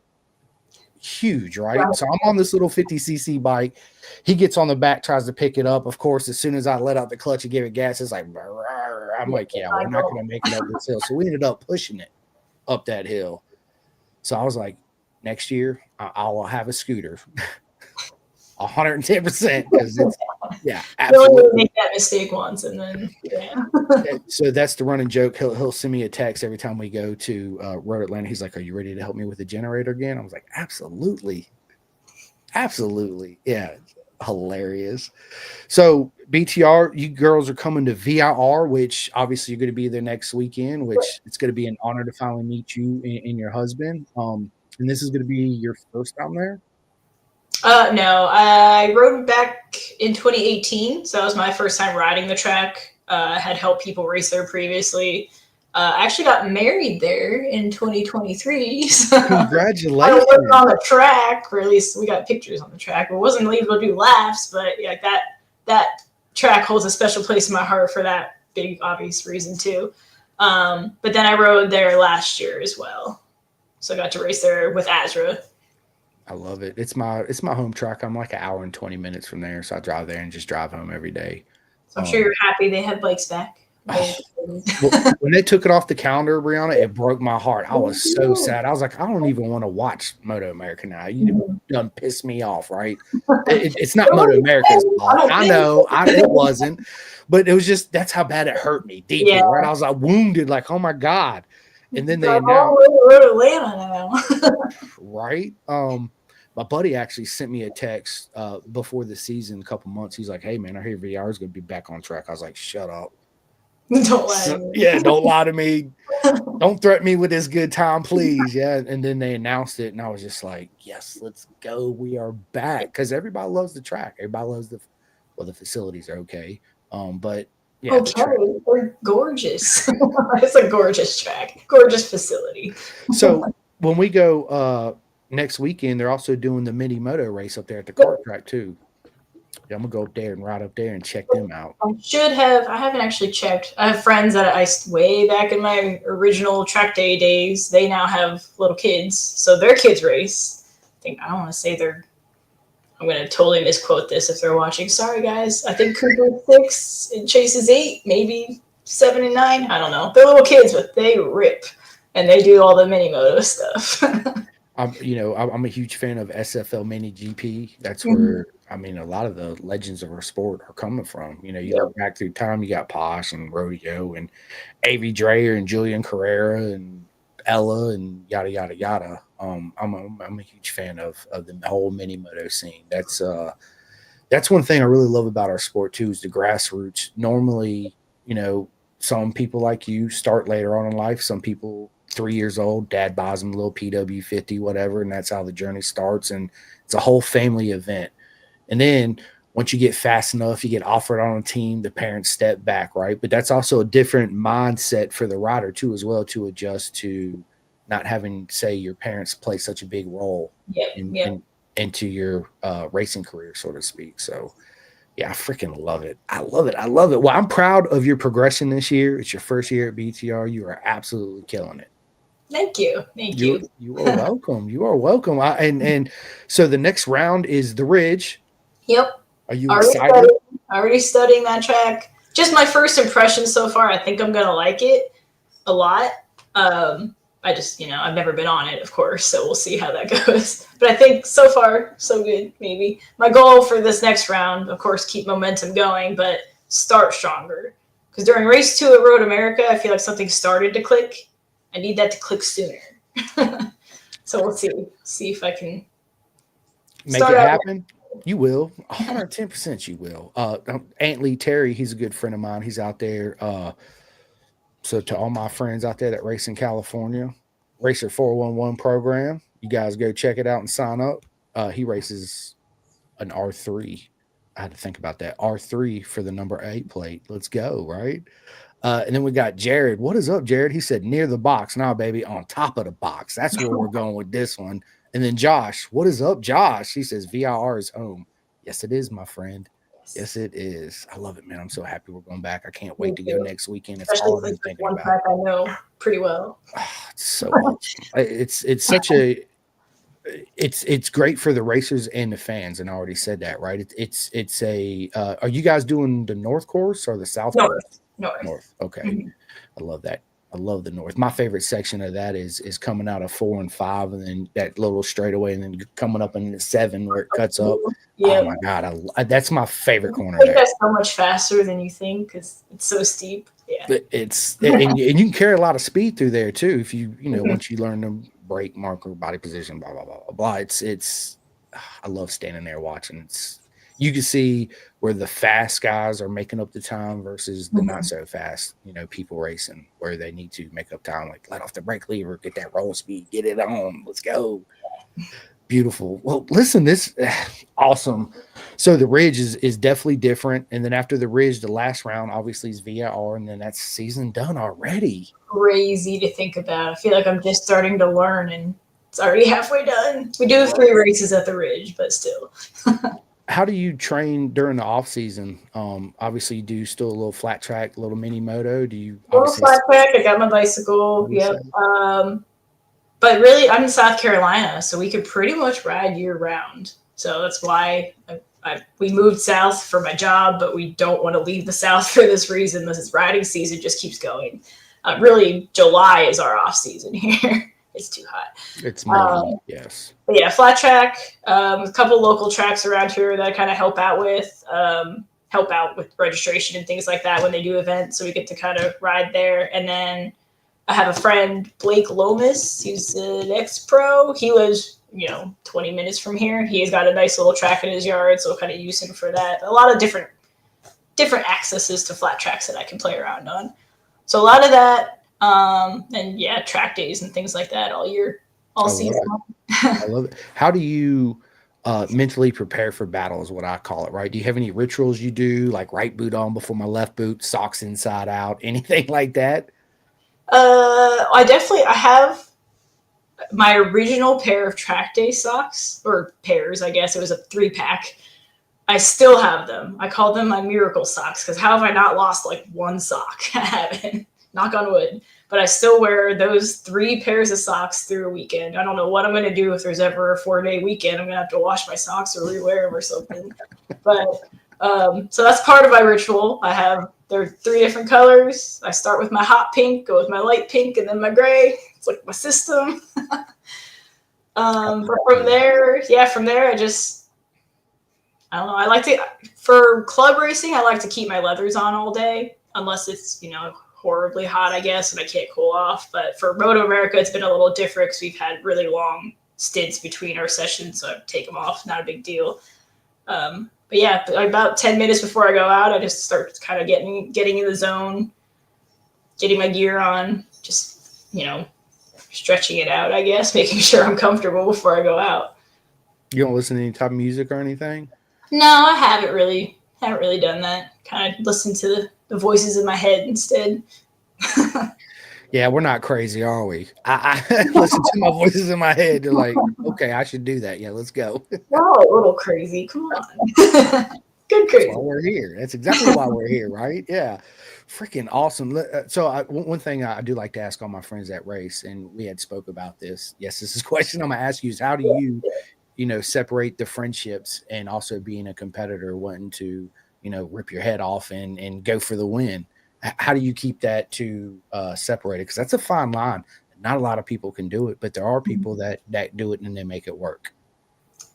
Speaker 1: huge, right? So I'm on this little 50cc bike. He gets on the back, tries to pick it up. Of course, as soon as I let out the clutch and give it gas, it's like, I'm like, yeah, we're not going to make it up this hill. So we ended up pushing it up that hill. So I was like, next year, I'll have a scooter. 110% because it's absolutely.
Speaker 2: Really make that mistake once and then
Speaker 1: So that's the running joke. He'll send me a text every time we go to Road Atlanta. He's like, "Are you ready to help me with the generator again?" I was like, "Absolutely, absolutely, yeah." Hilarious. So BTR, you girls are coming to VIR, which obviously you're going to be there next weekend. Which it's going to be an honor to finally meet you and your husband. And this is going to be your first time there.
Speaker 2: No, I rode back in 2018. So that was my first time riding the track. I had helped people race there previously. I actually got married there in 2023. So I
Speaker 1: Congratulations.
Speaker 2: wasn't on the track, or at least we got pictures on the track. But wasn't able to do laps, but yeah, that track holds a special place in my heart for that big obvious reason too. But then I rode there last year as well. So I got to race there with Azra.
Speaker 1: I love it. It's my home track. I'm like an hour and 20 minutes from there, so I drive there and just drive home every day.
Speaker 2: So I'm sure you're happy they have bikes back.
Speaker 1: Oh, well, when they took it off the calendar, Bryanna, it broke my heart. I was so sad. I was like, I don't even want to watch MotoAmerica now. You done pissed me off, right? It's not MotoAmerica's fault. I know it wasn't, but it was just that's how bad it hurt me deeply, right? I was like wounded, like, oh my God. And then they announced
Speaker 2: Atlanta now.
Speaker 1: right. My buddy actually sent me a text before the season, a couple months. He's like, hey man, I hear VR is gonna be back on track. I was like, shut up.
Speaker 2: Don't lie to me.
Speaker 1: Yeah, don't lie to me. Don't threaten me with this good time, please. Yeah. And then they announced it, and I was just like, yes, let's go. We are back. Because everybody loves the track. Everybody loves the facilities are okay. But yeah,
Speaker 2: okay, they're gorgeous. It's a gorgeous track, gorgeous facility.
Speaker 1: So when we go next weekend, they're also doing the mini moto race up there at the kart track too. Yeah, I'm gonna go up there and ride up there and check them out.
Speaker 2: I haven't actually checked. I have friends that I way back in my original track day days. They now have little kids, so their kids race. I don't want to say I'm going to totally misquote this if they're watching. Sorry, guys. I think Cooper's 6 and Chase is 8, maybe 7 and 9. I don't know. They're little kids, but they rip, and they do all the mini moto stuff.
Speaker 1: I'm a huge fan of SFL Mini GP. That's where a lot of the legends of our sport are coming from. You look back through time, you got Posh and Rodeo and Avi Dreyer and Julian Carrera and Ella and yada yada yada. I'm a huge fan of the whole mini moto scene. That's one thing I really love about our sport too, is the grassroots. Normally, some people like you start later on in life. Some people 3 years old, dad buys them a little PW50, whatever, and that's how the journey starts. And it's a whole family event. And then once you get fast enough, you get offered on a team, the parents step back, right? But that's also a different mindset for the rider too, as well, to adjust to not having, say, your parents play such a big role into your racing career, so to speak. So yeah, I freaking love it. I love it. Well, I'm proud of your progression this year. It's your first year at BTR. You are absolutely killing it.
Speaker 2: Thank you.
Speaker 1: You are welcome. You are welcome. And so the next round is the Ridge.
Speaker 2: Yep.
Speaker 1: Are you excited?
Speaker 2: Already studying that track. Just my first impression so far. I think I'm gonna like it a lot. I just, I've never been on it, of course, so we'll see how that goes. But I think so far, so good, maybe. My goal for this next round, of course, keep momentum going, but start stronger. Because during race 2 at MotoAmerica, I feel like something started to click. I need that to click sooner. So we'll see if I can
Speaker 1: make it happen. You will. 110% you will. Aunt Lee Terry, he's a good friend of mine. He's out there. So to all my friends out there that race in California, Racer 411 program, you guys go check it out and sign up. He races an R3. I had to think about that. R3 for the number 8 plate. Let's go, right? And then we got Jared. What is up, Jared? He said near the box. Nah, baby, on top of the box. That's where we're going with this one. And then Josh. What is up, Josh? He says VIR is home. Yes, it is, my friend. Yes, it is. I love it, man. I'm so happy we're going back. I can't wait to go next weekend. It's all I'm thinking
Speaker 2: one
Speaker 1: about.
Speaker 2: track I know pretty well.
Speaker 1: It's so awesome. It's such a it's great for the racers and the fans, and I already said that, right? It's a are you guys doing the North course or the South course? North. Okay. Mm-hmm. I love that. I love the North. My favorite section of that is coming out of 4 and 5, and then that little straightaway, and then coming up into 7 where it cuts up. Yeah. Oh my God, that's my favorite corner.
Speaker 2: That's so much faster than you think because it's so steep. Yeah,
Speaker 1: and you can carry a lot of speed through there too if you once you learn the brake marker, body position, blah blah blah blah blah. It's I love standing there watching. You can see where the fast guys are making up the time versus the not so fast, people racing where they need to make up time, like let off the brake lever, get that roll speed, get it on, let's go. Beautiful. Well, listen, this awesome. So the ridge is definitely different, and then after the ridge, the last round obviously is VIR, and then that's season done already.
Speaker 2: Crazy to think about. I feel like I'm just starting to learn, and it's already halfway done. We do 3 races at the ridge, but still.
Speaker 1: How do you train during the off season? Obviously, you do still a little flat track, a little mini moto. Do you
Speaker 2: Little
Speaker 1: obviously?
Speaker 2: flat pack. I got my bicycle. Yep. But really, I'm in South Carolina, so we could pretty much ride year round. So that's why we moved south for my job, but we don't want to leave the south for this reason. This riding season just keeps going. Really, July is our off season here. It's too hot.
Speaker 1: It's more yes.
Speaker 2: But yeah, flat track. A couple local tracks around here that I kind of help out with registration and things like that when they do events. So we get to kind of ride there, and then I have a friend, Blake Lomas. He's an ex-pro. He lives, 20 minutes from here. He's got a nice little track in his yard, so I'll kind of use him for that. A lot of different accesses to flat tracks that I can play around on. So a lot of that, and yeah, track days and things like that all year, all season.
Speaker 1: I love it. How do you mentally prepare for battle is what I call it, right? Do you have any rituals you do, like right boot on before my left boot, socks inside out, anything like that?
Speaker 2: I have my original pair of track day socks, or pairs, I guess. It was a 3-pack. I still have them. I call them my miracle socks because how have I not lost like one sock? I haven't. Knock on wood. But I still wear those 3 pairs of socks through a weekend. I don't know what I'm going to do if there's ever a 4-day weekend. I'm going to have to wash my socks or rewear them or something. But so that's part of my ritual. There are 3 different colors. I start with my hot pink, go with my light pink, and then my gray. It's like my system. But from there, I don't know. For club racing, I like to keep my leathers on all day, unless it's, horribly hot, I guess, and I can't cool off. But for MotoAmerica, it's been a little different because we've had really long stints between our sessions, so I take them off. Not a big deal. But yeah, about 10 minutes before I go out, I just start kind of getting in the zone, getting my gear on, just, stretching it out, I guess, making sure I'm comfortable before I go out.
Speaker 1: You don't listen to any type of music or anything?
Speaker 2: No, I haven't really done that. Kind of listen to the voices in my head instead.
Speaker 1: Yeah, we're not crazy, are we? I listen to my voices in my head. They're like, okay, I should do that. Yeah, let's go.
Speaker 2: Wow, a little crazy. Come on. Good crazy.
Speaker 1: That's why we're here. That's exactly why we're here, right? Yeah. Freaking awesome. So one thing I do like to ask all my friends that race, and we had spoke about this. Yes, this is a question I'm going to ask you is how do you, separate the friendships and also being a competitor wanting to, rip your head off and go for the win? How do you keep that to separated? Because that's a fine line. Not a lot of people can do it, but there are people that do it and they make it work.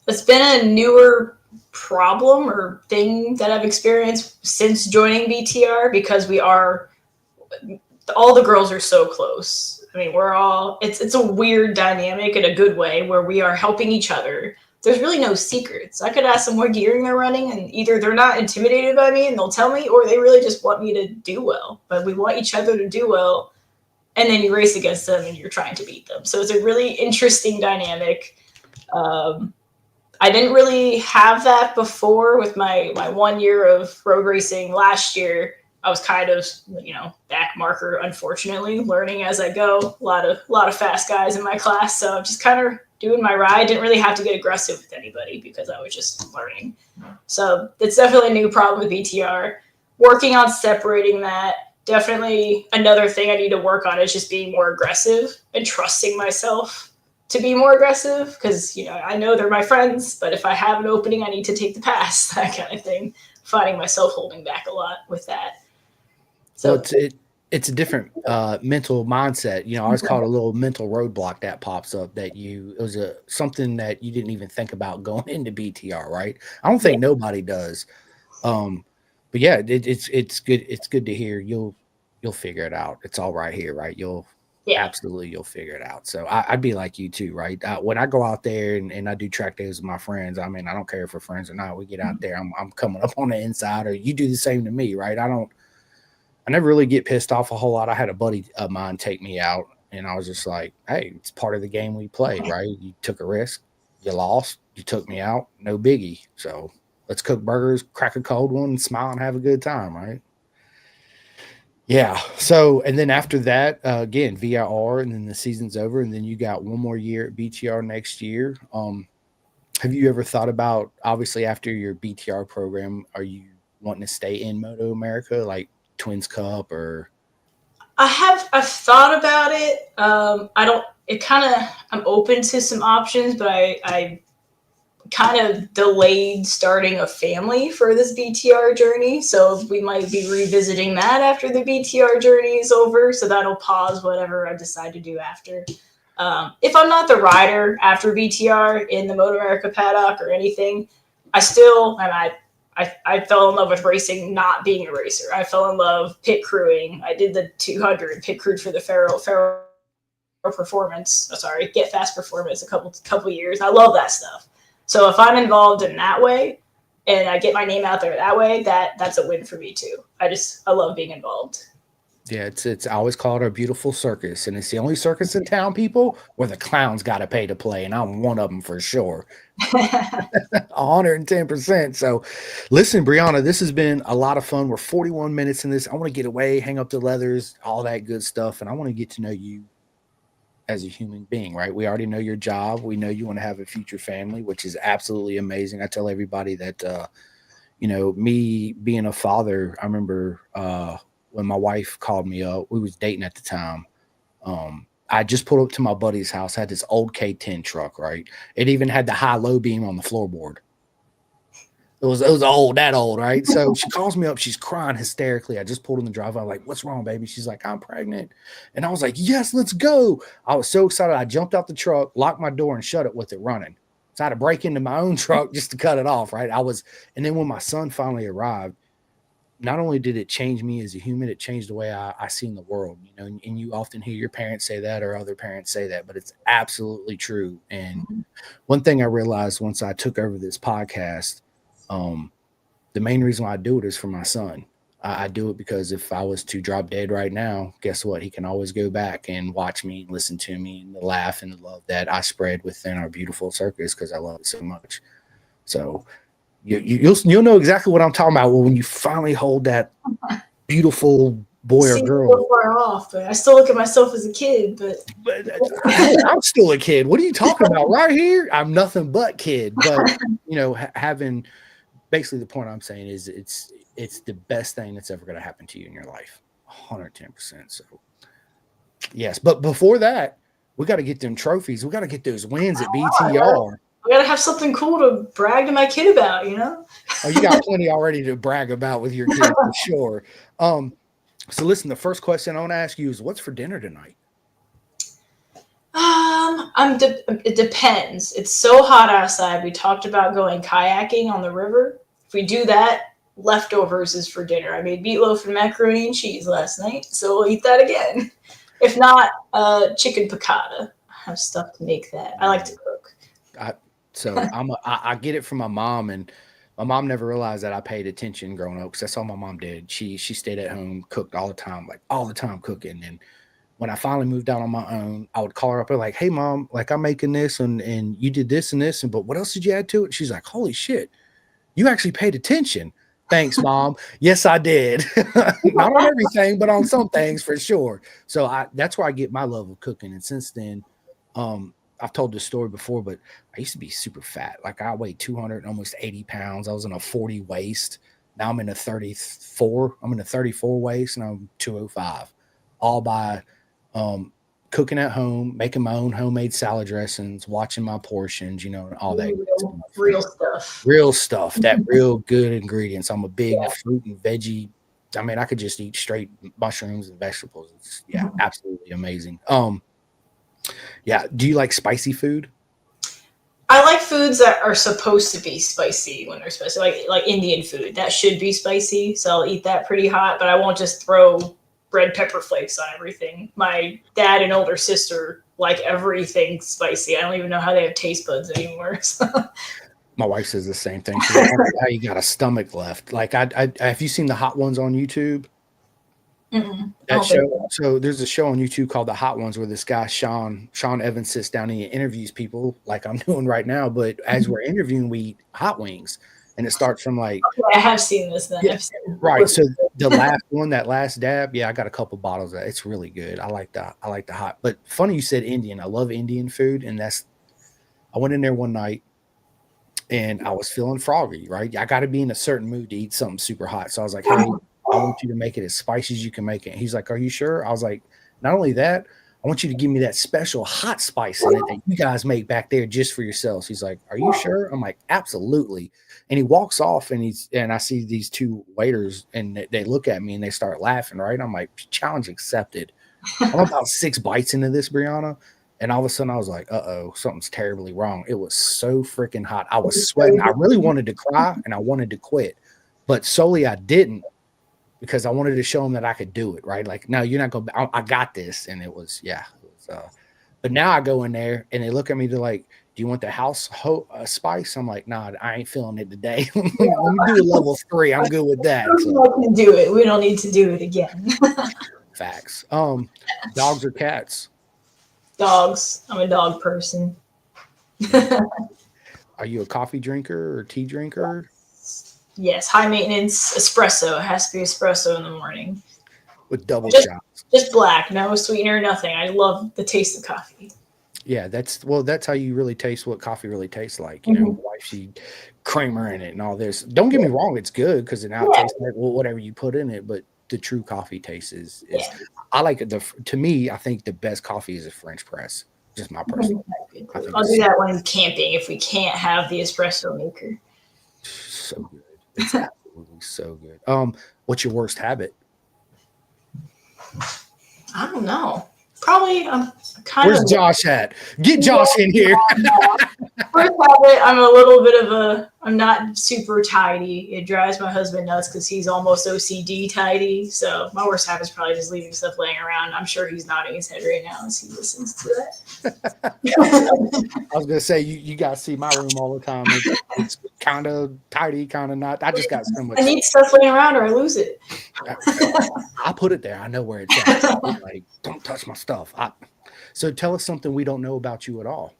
Speaker 2: It's been a newer problem or thing that I've experienced since joining BTR because all the girls are so close. I mean, it's a weird dynamic in a good way where we are helping each other. There's really no secrets. I could ask them what gearing they're running, and either they're not intimidated by me and they'll tell me, or they really just want me to do well. But we want each other to do well, and then you race against them and you're trying to beat them. So it's a really interesting dynamic. I didn't really have that before with my 1 year of road racing last year. I was kind of, back marker, unfortunately, learning as I go. A lot of fast guys in my class. So I'm just kind of doing my ride. Didn't really have to get aggressive with anybody because I was just learning. So it's definitely a new problem with BTR. Working on separating that. Definitely another thing I need to work on is just being more aggressive and trusting myself to be more aggressive because, I know they're my friends, but if I have an opening, I need to take the pass, that kind of thing. Finding myself holding back a lot with that. So
Speaker 1: it's a different mental mindset. I always call it a little mental roadblock that pops up it was something that you didn't even think about going into BTR, right? I don't think nobody does. But yeah, it's good. It's good to hear. You'll figure it out. It's all right here, right? Absolutely, you'll figure it out. So I'd be like you too, right? When I go out there and I do track days with my friends, I mean, I don't care if we're friends or not. We get out there, I'm coming up on the inside, or you do the same to me, right? I never really get pissed off a whole lot. I had a buddy of mine take me out, and I was just like, hey, it's part of the game we play, right? You took a risk, you lost, you took me out, no biggie. So Let's cook burgers, crack a cold one, and smile and have a good time, right? Yeah. So, and then after that, again, VIR, and then the season's over, and then you got one more year at BTR next year. Have you ever thought about, obviously, after your BTR program, are you wanting to stay in Moto America, like Twins Cup, or?
Speaker 2: I've thought about it. I don't. It kind of. I'm open to some options, but I kind of delayed starting a family for this BTR journey. So we might be revisiting that after the BTR journey is over. So that'll pause whatever I decide to do after. If I'm not the rider after BTR in the MotoAmerica paddock or anything, I still, and I fell in love with racing, not being a racer. I fell in love pit crewing. I did the 200 pit crewed for the Ferrell Performance. Oh, sorry, Get Fast Performance a couple years. I love that stuff. So if I'm involved in that way and I get my name out there that way, that's a win for me too. I love being involved.
Speaker 1: Yeah, it's I always call it our beautiful circus, and it's the only circus in town, people, where the clowns got to pay to play, and I'm one of them for sure. 110%. So, listen, Bryanna, this has been a lot of fun. We're 41 minutes in this. I want to get away, hang up the leathers, all that good stuff, and I want to get to know you as a human being, right? We already know your job. We know you want to have a future family, which is absolutely amazing. I tell everybody that, me being a father, I remember when my wife called me up, we was dating at the time. I just pulled up to my buddy's house, had this old K10 truck, right? It even had the high-low beam on the floorboard. It was that old, right? So she calls me up. She's crying hysterically. I just pulled in the driveway. I'm like, what's wrong, baby? She's like, I'm pregnant. And I was like, yes, let's go. I was so excited. I jumped out the truck, locked my door, and shut it with it running. So I had to break into my own truck just to cut it off, right? And then when my son finally arrived, not only did it change me as a human, it changed the way I seen the world, and you often hear your parents say that or other parents say that, but it's absolutely true. And one thing I realized once I took over this podcast, the main reason why I do it is for my son. I do it because if I was to drop dead right now, guess what? He can always go back and watch me, and listen to me, and the laugh and the love that I spread within our beautiful circus because I love it so much. So you'll know exactly what I'm talking about when you finally hold that beautiful boy or girl.
Speaker 2: So far off, but I still look at myself as a kid. But
Speaker 1: I'm still a kid. What are you talking about? Right here, I'm nothing but kid. But having basically the point I'm saying is it's the best thing that's ever going to happen to you in your life, 110%. So yes, but before that, we got to get them trophies. We got to get those wins at BTR.
Speaker 2: I gotta have something cool to brag to my kid about,
Speaker 1: Oh, you got plenty already to brag about with your kid for sure. So listen, the first question I want to ask you is, what's for dinner tonight?
Speaker 2: It depends. It's so hot outside. We talked about going kayaking on the river. If we do that, leftovers is for dinner. I made meatloaf and macaroni and cheese last night, so we'll eat that again. If not, chicken piccata. I have stuff to make that. I like to cook.
Speaker 1: I get it from my mom, and my mom never realized that I paid attention growing up because that's all my mom did. She stayed at home, cooked all the time, like all the time cooking. And when I finally moved out on my own, I would call her up and like, hey mom, like I'm making this and you did this and this, but what else did you add to it? She's like, holy shit, you actually paid attention. Thanks, mom. Yes, I did. Not on everything, but on some things for sure. So that's where I get my love of cooking. And since then, I've told this story before, but I used to be super fat. Like I weighed 200 almost 80 pounds. I was in a 40 waist. Now I'm in a 34. I'm in a 34 waist, and I'm 205. All by cooking at home, making my own homemade salad dressings, watching my portions, and all that. Real stuff. That real good ingredients. I'm a big fruit and veggie. I mean, I could just eat straight mushrooms and vegetables. It's absolutely amazing. Yeah. Do you like spicy food?
Speaker 2: I like foods that are supposed to be spicy when they're spicy, like Indian food. That should be spicy, so I'll eat that pretty hot, but I won't just throw red pepper flakes on everything. My dad and older sister like everything spicy. I don't even know how they have taste buds anymore. So.
Speaker 1: My wife says the same thing. She's like, I don't know how you got a stomach left. Like, have you seen the Hot Ones on YouTube? That show. So there's a show on YouTube called The Hot Ones where this guy Sean Evans sits down and he interviews people like I'm doing right now. But as we're interviewing, we eat hot wings, and it starts from like
Speaker 2: I have seen this then.
Speaker 1: yeah,
Speaker 2: I've seen
Speaker 1: right. So the last one, that last dab, yeah, I got a couple bottles of that. It's really good. I like the hot. But funny you said Indian. I love Indian food, and that's I went in there one night and I was feeling froggy, right? I got to be in a certain mood to eat something super hot. So I was like, hey, I want you to make it as spicy as you can make it. And he's like, are you sure? I was like, not only that, I want you to give me that special hot spice in it that you guys make back there just for yourselves. He's like, are you sure? I'm like, absolutely. And he walks off and I see these two waiters and they look at me and they start laughing, right? I'm like, challenge accepted. I'm about 6 bites into this, Brianna. And all of a sudden I was like, uh-oh, something's terribly wrong. It was so freaking hot. I was sweating. I really wanted to cry and I wanted to quit. But solely I didn't because I wanted to show them that I could do it, right? Like, no, you're not going to, I got this. And it was, yeah. But now I go in there and they look at me, they're like, do you want the house spice? I'm like, nah, I ain't feeling it today. Let me do a level 3. I'm good with that.
Speaker 2: So. I can do it. We don't need to do it again.
Speaker 1: Facts. Dogs or cats?
Speaker 2: Dogs. I'm a dog person.
Speaker 1: Are you a coffee drinker or tea drinker?
Speaker 2: Yes, high maintenance espresso. It has to be espresso in the morning.
Speaker 1: With double shots.
Speaker 2: Just black, no sweetener, nothing. I love the taste of coffee.
Speaker 1: Yeah, that's how you really taste what coffee really tastes like. You know, wife, she creamer in it and all this. Don't get me wrong, it's good because it now tastes like whatever you put in it, but the true coffee taste is I like it. To me, I think the best coffee is a French press. Just my personal.
Speaker 2: I'll do that when camping if we can't have the espresso maker.
Speaker 1: So good. It's absolutely so good. What's your worst habit?
Speaker 2: I don't know. Probably
Speaker 1: Where's Josh at? Get Josh in here.
Speaker 2: First habit, I'm not super tidy. It drives my husband nuts because he's almost OCD tidy. So my worst habit is probably just leaving stuff laying around. I'm sure he's nodding his head right now as he listens to that.
Speaker 1: I was gonna say you guys see my room all the time. It's kind of tidy, kind of not. I just got so much.
Speaker 2: I need stuff laying around or I lose it.
Speaker 1: I put it there. I know where it's at. Like, don't touch my stuff. So tell us something we don't know about you at all.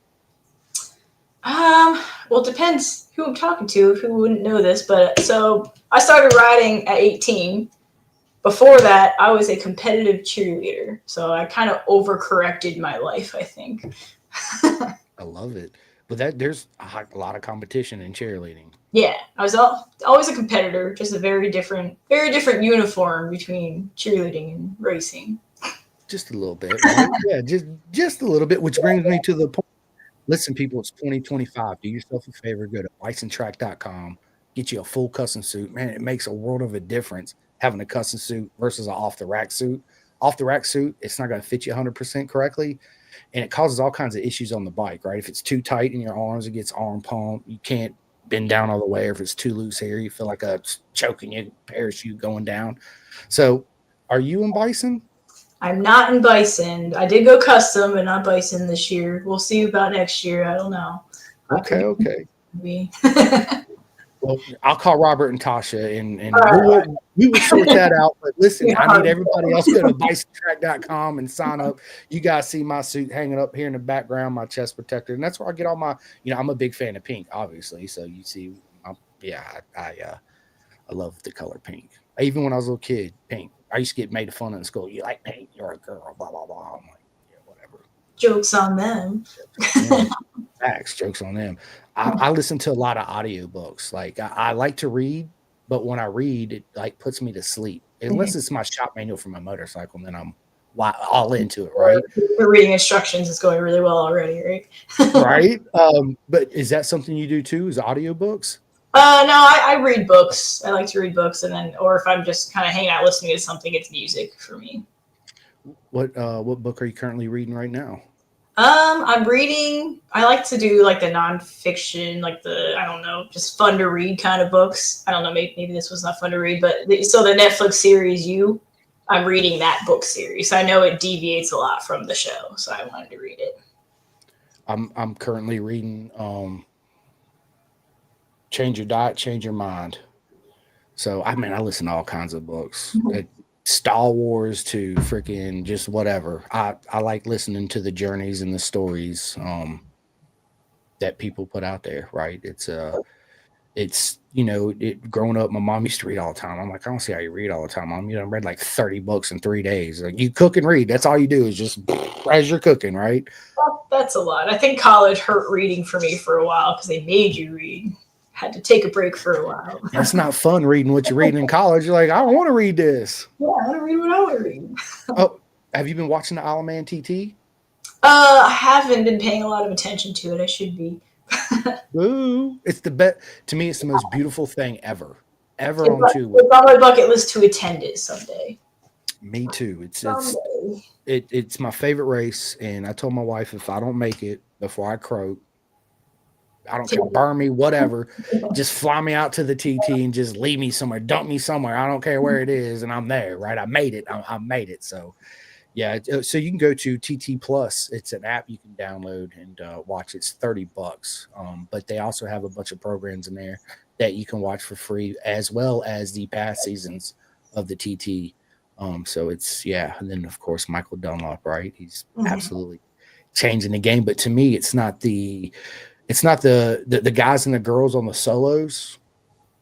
Speaker 2: Well, it depends who I'm talking to, who wouldn't know this, but so I started riding at 18. Before that, I was a competitive cheerleader. So I kind of overcorrected my life, I think.
Speaker 1: I love it. But there's a lot of competition in cheerleading.
Speaker 2: Yeah, I was always a competitor, just a very different uniform between cheerleading and racing.
Speaker 1: Just a little bit, right? Yeah, just a little bit, which brings me to the point. Listen, people, it's 2025. Do yourself a favor. Go to bisontrack.com. Get you a full custom suit. Man, it makes a world of a difference having a custom suit versus an off-the-rack suit. Off-the-rack suit, it's not going to fit you 100% correctly, and it causes all kinds of issues on the bike, right? If it's too tight in your arms, it gets arm pump. You can't bend down all the way. Or if it's too loose here, you feel like a choking you parachute going down. So are you in Bison?
Speaker 2: I'm not in Bison. I did go custom, but not Bison this year. We'll see about next year. I don't know.
Speaker 1: Okay.
Speaker 2: Maybe.
Speaker 1: Well, I'll call Robert and Tasha, and we will sort that out. But listen, I need everybody else to go to bisontrack.com and sign up. You guys see my suit hanging up here in the background, my chest protector, and that's where I get all my. I'm a big fan of pink, obviously. So you see, I love the color pink. Even when I was a little kid, pink. I used to get made fun of in school. You like pink? You're a girl. Blah blah blah. I'm like, yeah, whatever.
Speaker 2: Jokes on them.
Speaker 1: Facts. Jokes on them. I listen to a lot of audiobooks. Like I like to read, but when I read, it like puts me to sleep. Unless it's my shop manual for my motorcycle, and then I'm all into it, right?
Speaker 2: The reading instructions is going really well already, right?
Speaker 1: Right. But is that something you do too? Is audiobooks?
Speaker 2: No, I read books. I like to read books, and then, or if I'm just kind of hanging out listening to something, it's music for me.
Speaker 1: What book are you currently reading right now?
Speaker 2: I'm reading. I like to do like the nonfiction, like I don't know, just fun to read kind of books. I don't know, maybe this was not fun to read, but so the Netflix series I'm reading that book series. I know it deviates a lot from the show, so I wanted to read it.
Speaker 1: I'm currently reading Change Your Diet, Change Your Mind. So I listen to all kinds of books. Star Wars to freaking just whatever. I like listening to the journeys and the stories that people put out there, right? It's it's, growing up, my mom used to read all the time. I'm like, I don't see how you read all the time, Mom. I read like 30 books in 3 days. Like, you cook and read. That's all you do is just as you're cooking, right?
Speaker 2: Well, that's a lot. I think college hurt reading for me for a while because they made you read. Had to take a break for a while.
Speaker 1: It's not fun reading what you're reading in college. You're like, I don't want to read this.
Speaker 2: Yeah, I want to read what I want to read.
Speaker 1: Oh, have you been watching the Isle of Man TT?
Speaker 2: I haven't been paying a lot of attention to it. I should be.
Speaker 1: Ooh, it's the best. To me, it's the most beautiful thing ever on
Speaker 2: It's
Speaker 1: two.
Speaker 2: on my bucket list to attend it someday.
Speaker 1: Me too.
Speaker 2: Someday.
Speaker 1: It's my favorite race, and I told my wife if I don't make it before I croak, I don't care, burn me, whatever. Just fly me out to the TT and just leave me somewhere, dump me somewhere. I don't care where it is, and I'm there. Right? I made it. I made it. So, yeah. So you can go to TT Plus. It's an app you can download and watch. It's $30. But they also have a bunch of programs in there that you can watch for free, as well as the past seasons of the TT. So it's, yeah. And then of course Michael Dunlop, right? He's absolutely changing the game. But to me, it's not the guys and the girls on the solos.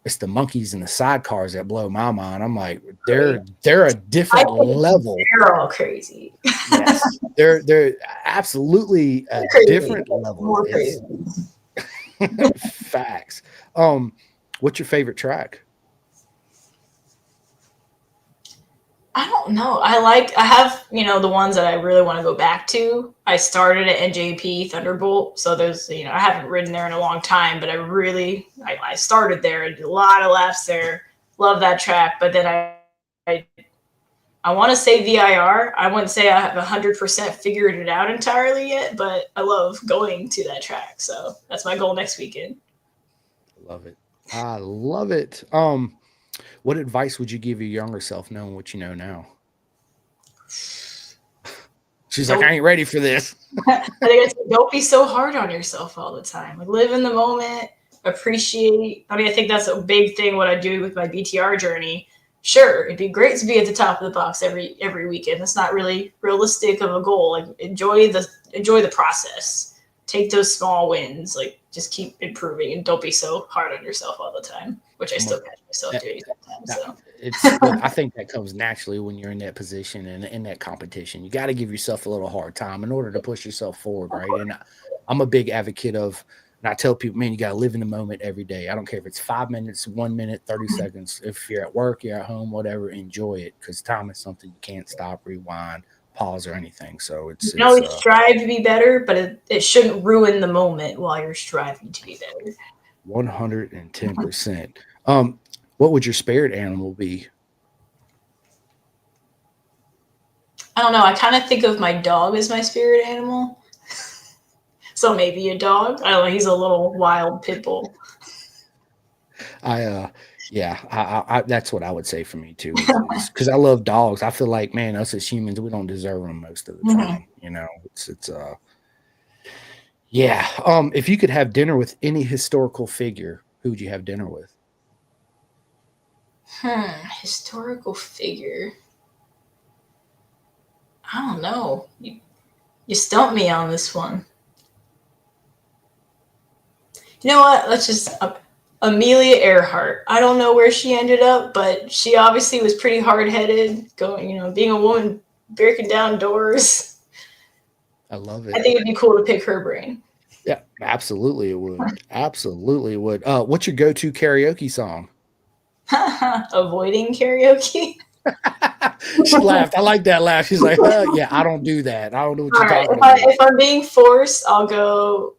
Speaker 1: It's the monkeys and the sidecars that blow my mind. I'm like, they're a different level.
Speaker 2: They're all crazy.
Speaker 1: Yes, they're absolutely a different level.
Speaker 2: More crazy.
Speaker 1: Facts. What's your favorite track?
Speaker 2: I don't know. I have, the ones that I really want to go back to. I started at NJP Thunderbolt. So there's, I haven't ridden there in a long time, but I started there. I did a lot of laps there. Love that track. But then I want to say VIR. I wouldn't say I have 100% figured it out entirely yet, but I love going to that track. So that's my goal next weekend.
Speaker 1: Love it. I love it. What advice would you give your younger self knowing what you know now? She's like, I ain't ready for this.
Speaker 2: I think don't be so hard on yourself all the time. Like, live in the moment, appreciate. I think that's a big thing what I do with my BTR journey. Sure, it'd be great to be at the top of the box every weekend. That's not really realistic of a goal. Like, enjoy the process. Take those small wins. Like, just keep improving and don't be so hard on yourself all the time, which I still catch myself doing sometimes. So.
Speaker 1: I think that comes naturally when you're in that position and in that competition. You got to give yourself a little hard time in order to push yourself forward, right? And I'm a big advocate of, and I tell people, man, you got to live in the moment every day. I don't care if it's 5 minutes, 1 minute, 30 seconds. If you're at work, you're at home, whatever, enjoy it, because time is something you can't stop, rewind, pause, or anything. So it's
Speaker 2: strive to be better, but it shouldn't ruin the moment while you're striving to be better.
Speaker 1: 110%. What would your spirit animal be?
Speaker 2: I don't know. I kind of think of my dog as my spirit animal. So maybe a dog. I don't know. He's a little wild pit bull.
Speaker 1: I that's what I would say for me too, because I love dogs. I feel like, man, us as humans, we don't deserve them most of the time. Yeah. If you could have dinner with any historical figure, who would you have dinner with?
Speaker 2: Historical figure. I don't know. You stumped me on this one. You know what? Let's just Amelia Earhart. I don't know where she ended up, but she obviously was pretty hard-headed, being a woman, breaking down doors.
Speaker 1: I love it.
Speaker 2: I think it'd be cool to pick her brain.
Speaker 1: Yeah, absolutely it would. Absolutely it would. What's your go-to karaoke song?
Speaker 2: Avoiding karaoke.
Speaker 1: She laughed. I like that laugh. She's like, yeah, I don't do that. I don't know what you're talking
Speaker 2: about. If I'm being forced, I'll go,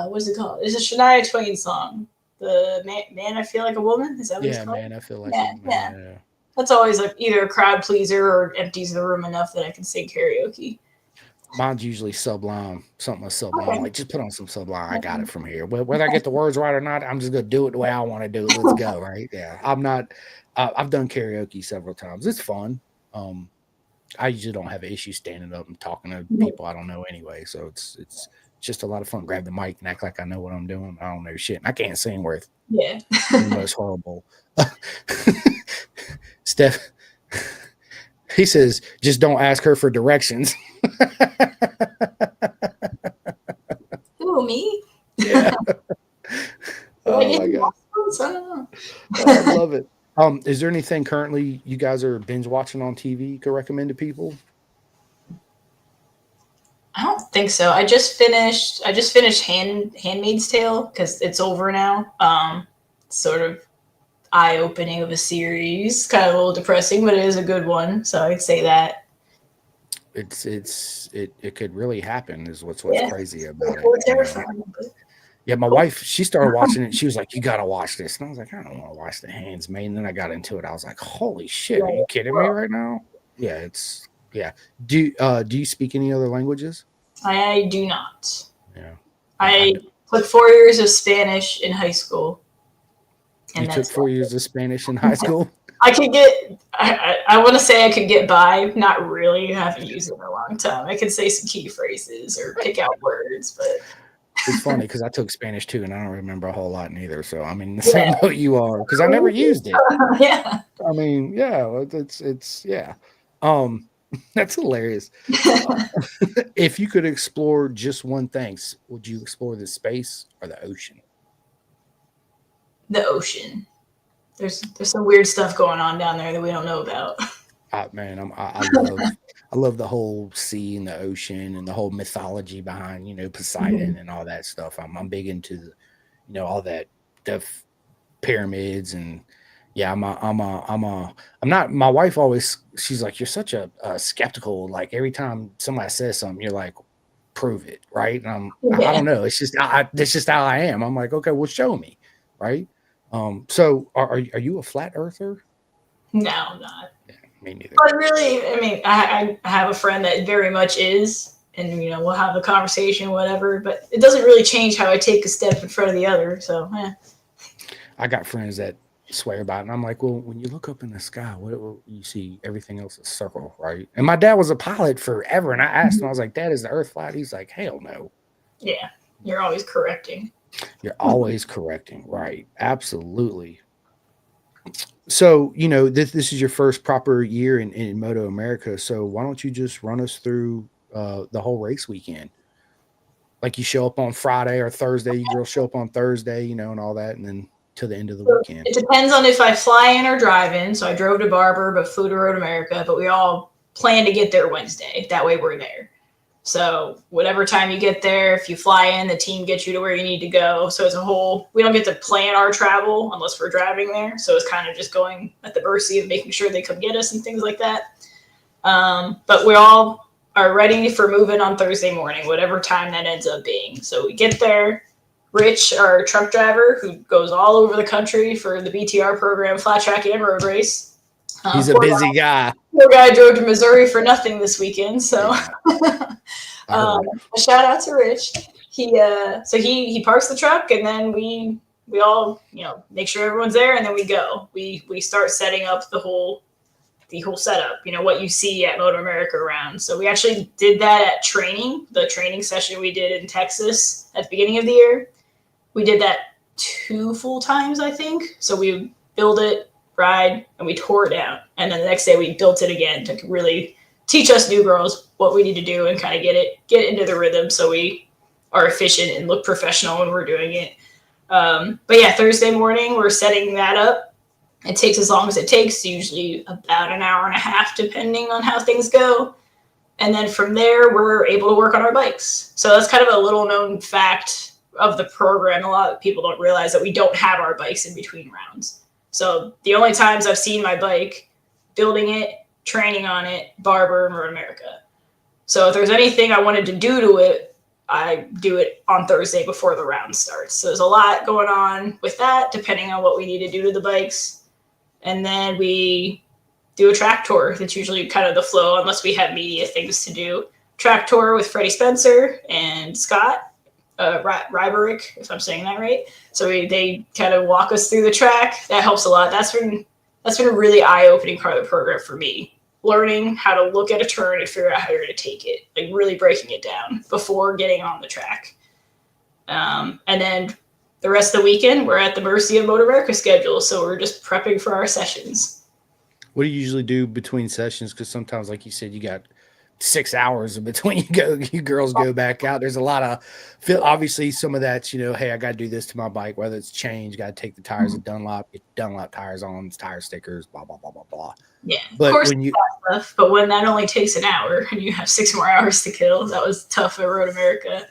Speaker 2: what's it called? It's a Shania Twain song. The man, I Feel Like a Woman. Is that what it's called?
Speaker 1: Man, I Feel Like a Woman. Yeah.
Speaker 2: That's always like either a crowd pleaser or empties the room enough that I can sing karaoke.
Speaker 1: Mine's usually Sublime, something with Sublime. Okay. Like, just put on some Sublime. I got it from here. Whether I get the words right or not, I'm just gonna do it the way I want to do it. Let's go, right? Yeah. I'm not. I've done karaoke several times. It's fun. I usually don't have an issue standing up and talking to people I don't know anyway. So it's just a lot of fun. Grab the mic and act like I know what I'm doing. I don't know shit. And I can't sing worth.
Speaker 2: Yeah.
Speaker 1: The most horrible. Steph. He says, just don't ask her for directions.
Speaker 2: Who, me?
Speaker 1: Yeah. Oh my God.
Speaker 2: months. I don't know.
Speaker 1: I love it. Is there anything currently you guys are binge watching on TV you could recommend to people?
Speaker 2: I don't think so. I just finished Handmaid's Tale because it's over now. Sort of eye opening of a series, kind of a little depressing, but it is a good one. So I'd say that.
Speaker 1: It could really happen is what's
Speaker 2: Yeah,
Speaker 1: crazy
Speaker 2: it's
Speaker 1: about
Speaker 2: a
Speaker 1: it,
Speaker 2: little terrifying, but
Speaker 1: Yeah, my
Speaker 2: cool.
Speaker 1: wife, she started watching it. She was like, "You got to watch this," and I was like, "I don't want to watch The Handmaid." And then I got into it. I was like, "Holy shit, are you
Speaker 2: Right.
Speaker 1: kidding me
Speaker 2: Well,
Speaker 1: right now?" Yeah, it's yeah. Do you speak any other languages?
Speaker 2: I do not.
Speaker 1: Yeah, yeah.
Speaker 2: I took 4 years of Spanish in high school,
Speaker 1: You
Speaker 2: and
Speaker 1: took
Speaker 2: that's
Speaker 1: 4 years of Spanish in high school.
Speaker 2: I could get. I want to say I could get by. Not really. I haven't used it in a long time. I could say some key phrases or pick out words, but
Speaker 1: It's funny because I took Spanish too, and I don't remember a whole lot neither. So I'm in the
Speaker 2: yeah,
Speaker 1: same boat you are because I never used it.
Speaker 2: yeah.
Speaker 1: I mean, yeah, it's yeah. Um, that's hilarious. Uh, if you could explore just one thing, would you explore the space or the ocean?
Speaker 2: The ocean. There's some weird stuff going on down there that we don't know about.
Speaker 1: Man, I love the whole sea and the ocean and the whole mythology behind Poseidon and all that stuff. I'm big into all that the pyramids and yeah, I'm not. My wife always she's like, you're such a skeptical. Like every time somebody says something, you're like, prove it, right? And I
Speaker 2: Yeah.
Speaker 1: don't know. It's just that's just how I am. I'm like, okay, well, show me, right? So are you a flat earther?
Speaker 2: No, I'm not.
Speaker 1: Me neither.
Speaker 2: But really, I mean, I have a friend that very much is, and we'll have a conversation, whatever. But it doesn't really change how I take a step in front of the other. So,
Speaker 1: I got friends that swear by it, and I'm like, well, when you look up in the sky, what you see? Everything else is circle, right? And my dad was a pilot forever, and I asked him, I was like, Dad, is the Earth flat? He's like, hell no.
Speaker 2: yeah, you're always correcting.
Speaker 1: You're always correcting, right? Absolutely. So this is your first proper year in Moto America. So why don't you just run us through the whole race weekend? Like you show up on Friday or Thursday, you girls show up on Thursday, and all that, and then till the end of the
Speaker 2: So
Speaker 1: weekend.
Speaker 2: it depends on if I fly in or drive in. So I drove to Barber, but flew to Road America. But we all plan to get there Wednesday. That way we're there. So whatever time you get there, if you fly in, the team gets you to where you need to go. So it's a whole. We don't get to plan our travel unless we're driving there. So it's kind of just going at the mercy of making sure they come get us and things like that. But we all are ready for moving on Thursday morning, whatever time that ends up being. So we get there. Rich, our truck driver, who goes all over the country for the BTR program, flat track and road race.
Speaker 1: He's a
Speaker 2: Poor
Speaker 1: busy guy.
Speaker 2: guy drove to Missouri for nothing this weekend. So
Speaker 1: Yeah, I heard.
Speaker 2: a shout out to Rich. He parks the truck and then we all make sure everyone's there and then we go. We start setting up the whole setup, what you see at MotoAmerica around. So we actually did that at the training session we did in Texas at the beginning of the year. We did that 2 full times, I think. So we build it, ride, and we tore it down. And then the next day we built it again to really teach us new girls what we need to do and kind of get into the rhythm so we are efficient and look professional when we're doing it. But yeah, Thursday morning we're setting that up. It takes as long as it takes, usually about an hour and a half, depending on how things go. And then from there, we're able to work on our bikes. So that's kind of a little known fact of the program. A lot of people don't realize that we don't have our bikes in between rounds. So the only times I've seen my bike, building it, training on it, Barber, and Road America. So if there's anything I wanted to do to it, I do it on Thursday before the round starts. So there's a lot going on with that, depending on what we need to do to the bikes. And then we do a track tour. That's usually kind of the flow, unless we have media things to do. Track tour with Freddie Spencer and Scott Ryberick, if I'm saying that right. So they kind of walk us through the track. That helps a lot. That's been a really eye-opening part of the program for me. Learning how to look at a turn and figure out how you're going to take it, like really breaking it down before getting on the track. And then the rest of the weekend, we're at the mercy of MotoAmerica schedule. So we're just prepping for our sessions.
Speaker 1: What do you usually do between sessions? Because sometimes, like you said, you got 6 hours in between you girls go back out. There's a lot of obviously some of that's, hey, I got to do this to my bike, whether it's change, got to take the tires at Dunlop, get Dunlop tires on, tire stickers, blah, blah, blah, blah, blah.
Speaker 2: Yeah,
Speaker 1: but
Speaker 2: of course
Speaker 1: when you
Speaker 2: stuff, but when that only takes an hour and you have 6 more hours to kill, that was tough at MotoAmerica.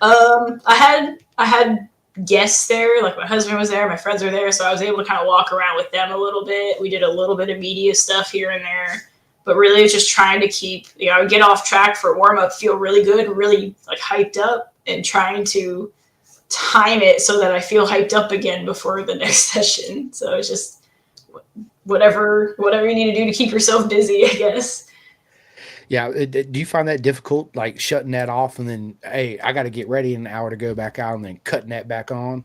Speaker 2: I had guests there, like my husband was there, my friends were there, so I was able to kind of walk around with them a little bit. We did a little bit of media stuff here and there, but really it's just trying to keep, I would get off track for warm up, feel really good, really like hyped up, and trying to time it so that I feel hyped up again before the next session. So it's just whatever you need to do to keep yourself busy, I guess.
Speaker 1: Yeah. Do you find that difficult, like shutting that off and then, hey, I got to get ready in an hour to go back out, and then cutting that back on?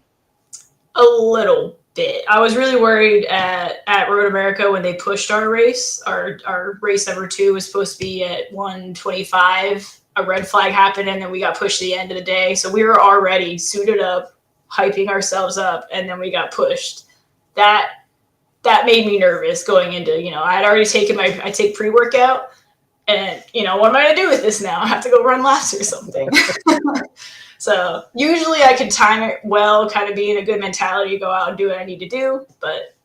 Speaker 2: A little bit. I was really worried at MotoAmerica when they pushed our race. Our race number 2 was supposed to be at 1:25. A red flag happened, and then we got pushed to the end of the day. So we were already suited up, hyping ourselves up, and then we got pushed. That made me nervous going into, I had already taken I take pre-workout, and, what am I going to do with this now? I have to go run laps or something. So usually I could time it well, kind of be in a good mentality to go out and do what I need to do. But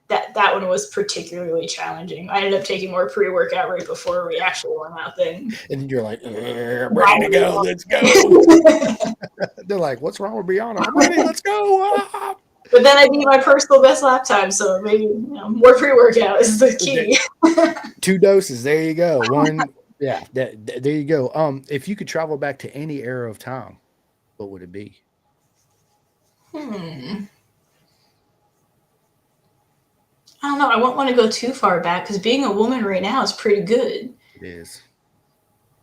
Speaker 2: that one was particularly challenging. I ended up taking more pre-workout right before we actually went out then.
Speaker 1: And you're like, I'm ready to go. Let's go. They're like, what's wrong with Bryanna? I'm ready. Let's go. Ah!
Speaker 2: But then I beat my personal best lap time. So maybe more pre-workout is the key.
Speaker 1: 2 doses. There you go. One. Yeah, there you go. If you could travel back to any era of time, what would it be?
Speaker 2: I don't know. I won't want to go too far back because being a woman right now is pretty good.
Speaker 1: It is.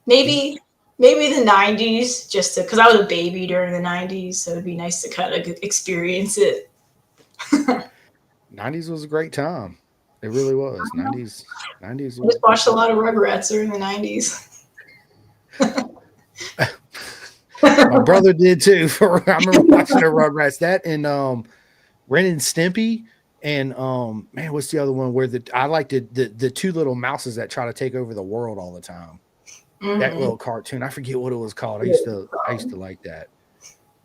Speaker 2: Maybe the 90s, just because I was a baby during the 90s, so it'd be nice to kind of experience it.
Speaker 1: 90s was a great time. It really was. 90s.
Speaker 2: I just watched a lot of Rugrats during the 90s.
Speaker 1: My brother did too. I remember watching the Rugrats. That and Ren and Stimpy, and man, what's the other one where I like the 2 little mouses that try to take over the world all the time. Mm-hmm. That little cartoon. I forget what it was called. I used to like that.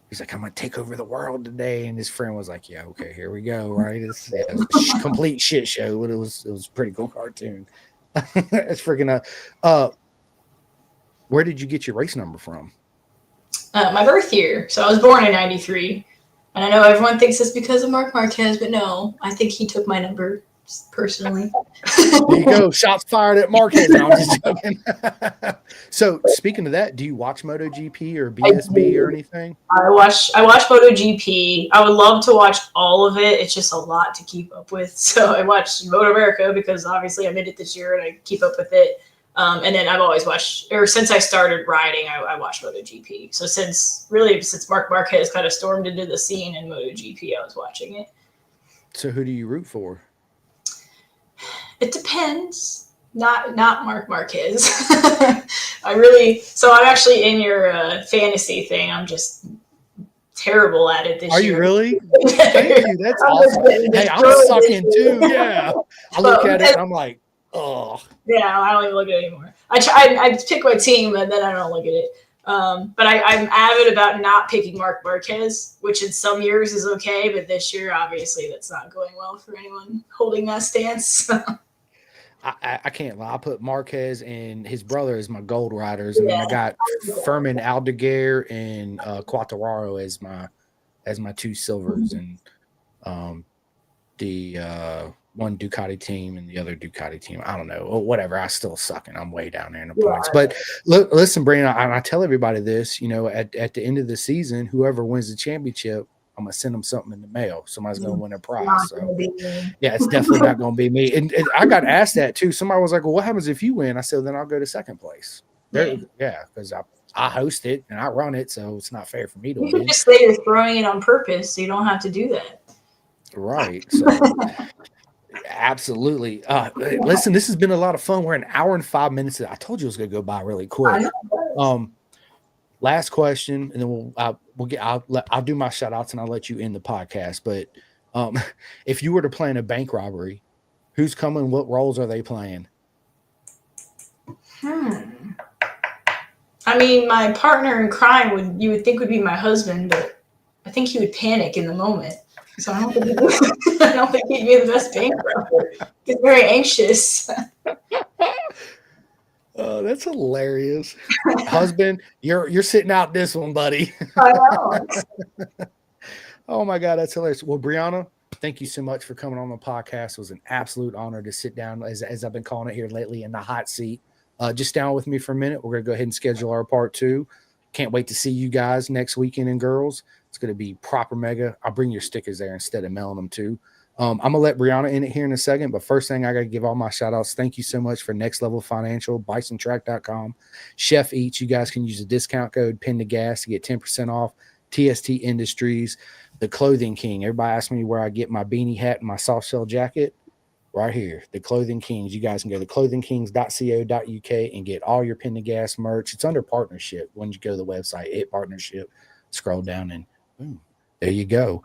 Speaker 1: He's like, I'm gonna take over the world today, and his friend was like, yeah, okay, here we go. Right? It's a complete shit show, but it was a pretty cool cartoon. It's freaking where did you get your race number from?
Speaker 2: My birth year. So I was born in 93. And I know everyone thinks it's because of Marc Marquez, but no, I think he took my number personally.
Speaker 1: There you go. Shots fired at Marquez. No, I'm just joking. So speaking of that, do you watch MotoGP or BSB or anything?
Speaker 2: I watch MotoGP. I would love to watch all of it. It's just a lot to keep up with. So I watched MotoAmerica because obviously I'm in it this year and I keep up with it. And then I've always watched, or since I started riding, I watched MotoGP. So since Marc Marquez kind of stormed into the scene in MotoGP, I was watching it.
Speaker 1: So who do you root for?
Speaker 2: It depends. Not Marc Marquez. I'm actually in your fantasy thing. I'm just terrible at it this year.
Speaker 1: Are you really? Thank you. That's awesome. Hey, I'm sucking too. Yeah. I look at it and I'm like, oh.
Speaker 2: Yeah, I don't even look at it anymore. I pick my team and then I don't look at it. But I'm avid about not picking Marc Marquez, which in some years is okay, but this year, obviously, that's not going well for anyone holding that stance.
Speaker 1: I can't lie. I put Marquez and his brother as my gold riders, and then I got Furman Aldeguer and Quartararo as my 2 silvers, and the one Ducati team and the other Ducati team. I don't know, whatever. I still suck, and I'm way down there in the points. But listen, Bryanna, I tell everybody this. At the end of the season, whoever wins the championship, I'm gonna send them something in the mail. Somebody's gonna win a prize. So yeah, it's definitely not gonna be me. And I got asked that too. Somebody was like, "Well, what happens if you win?" I said, "Then I'll go to second place." Yeah, because I host it and I run it, so it's not fair for me to win.
Speaker 2: You can just say you're throwing it on purpose, so you don't have to do that.
Speaker 1: Right. So absolutely. Listen, this has been a lot of fun. We're an hour and 5 minutes. I told you it was gonna go by really quick. Last question, and then I'll do my shout outs and I'll let you end the podcast. But if you were to plan a bank robbery, who's coming? What roles are they playing?
Speaker 2: I mean, my partner in crime you would think would be my husband, but I think he would panic in the moment. So I don't think I don't think he'd be the best bankrupter. He's very anxious.
Speaker 1: Oh, that's hilarious. Husband, you're sitting out this one, buddy.
Speaker 2: I know.
Speaker 1: Oh my God, that's hilarious. Well, Bryanna, thank you so much for coming on the podcast. It was an absolute honor to sit down, as I've been calling it here lately, in the hot seat. Just down with me for a minute. We're going to go ahead and schedule our part 2. Can't wait to see you guys next weekend in girls. It's going to be proper mega. I'll bring your stickers there instead of mailing them too. I'm going to let Bryanna in it here in a second, but first thing I got to give all my shout outs. Thank you so much for Next Level Financial, BisonTrack.com, Chef Eats. You guys can use the discount code Pin to Gas to get 10% off. TST Industries, the Clothing King. Everybody asks me where I get my beanie hat and my soft shell jacket. Right here, the Clothing Kings. You guys can go to clothingkings.co.uk and get all your Pin to Gas merch. It's under partnership. When you go to the website, hit partnership, scroll down, and boom, there you go.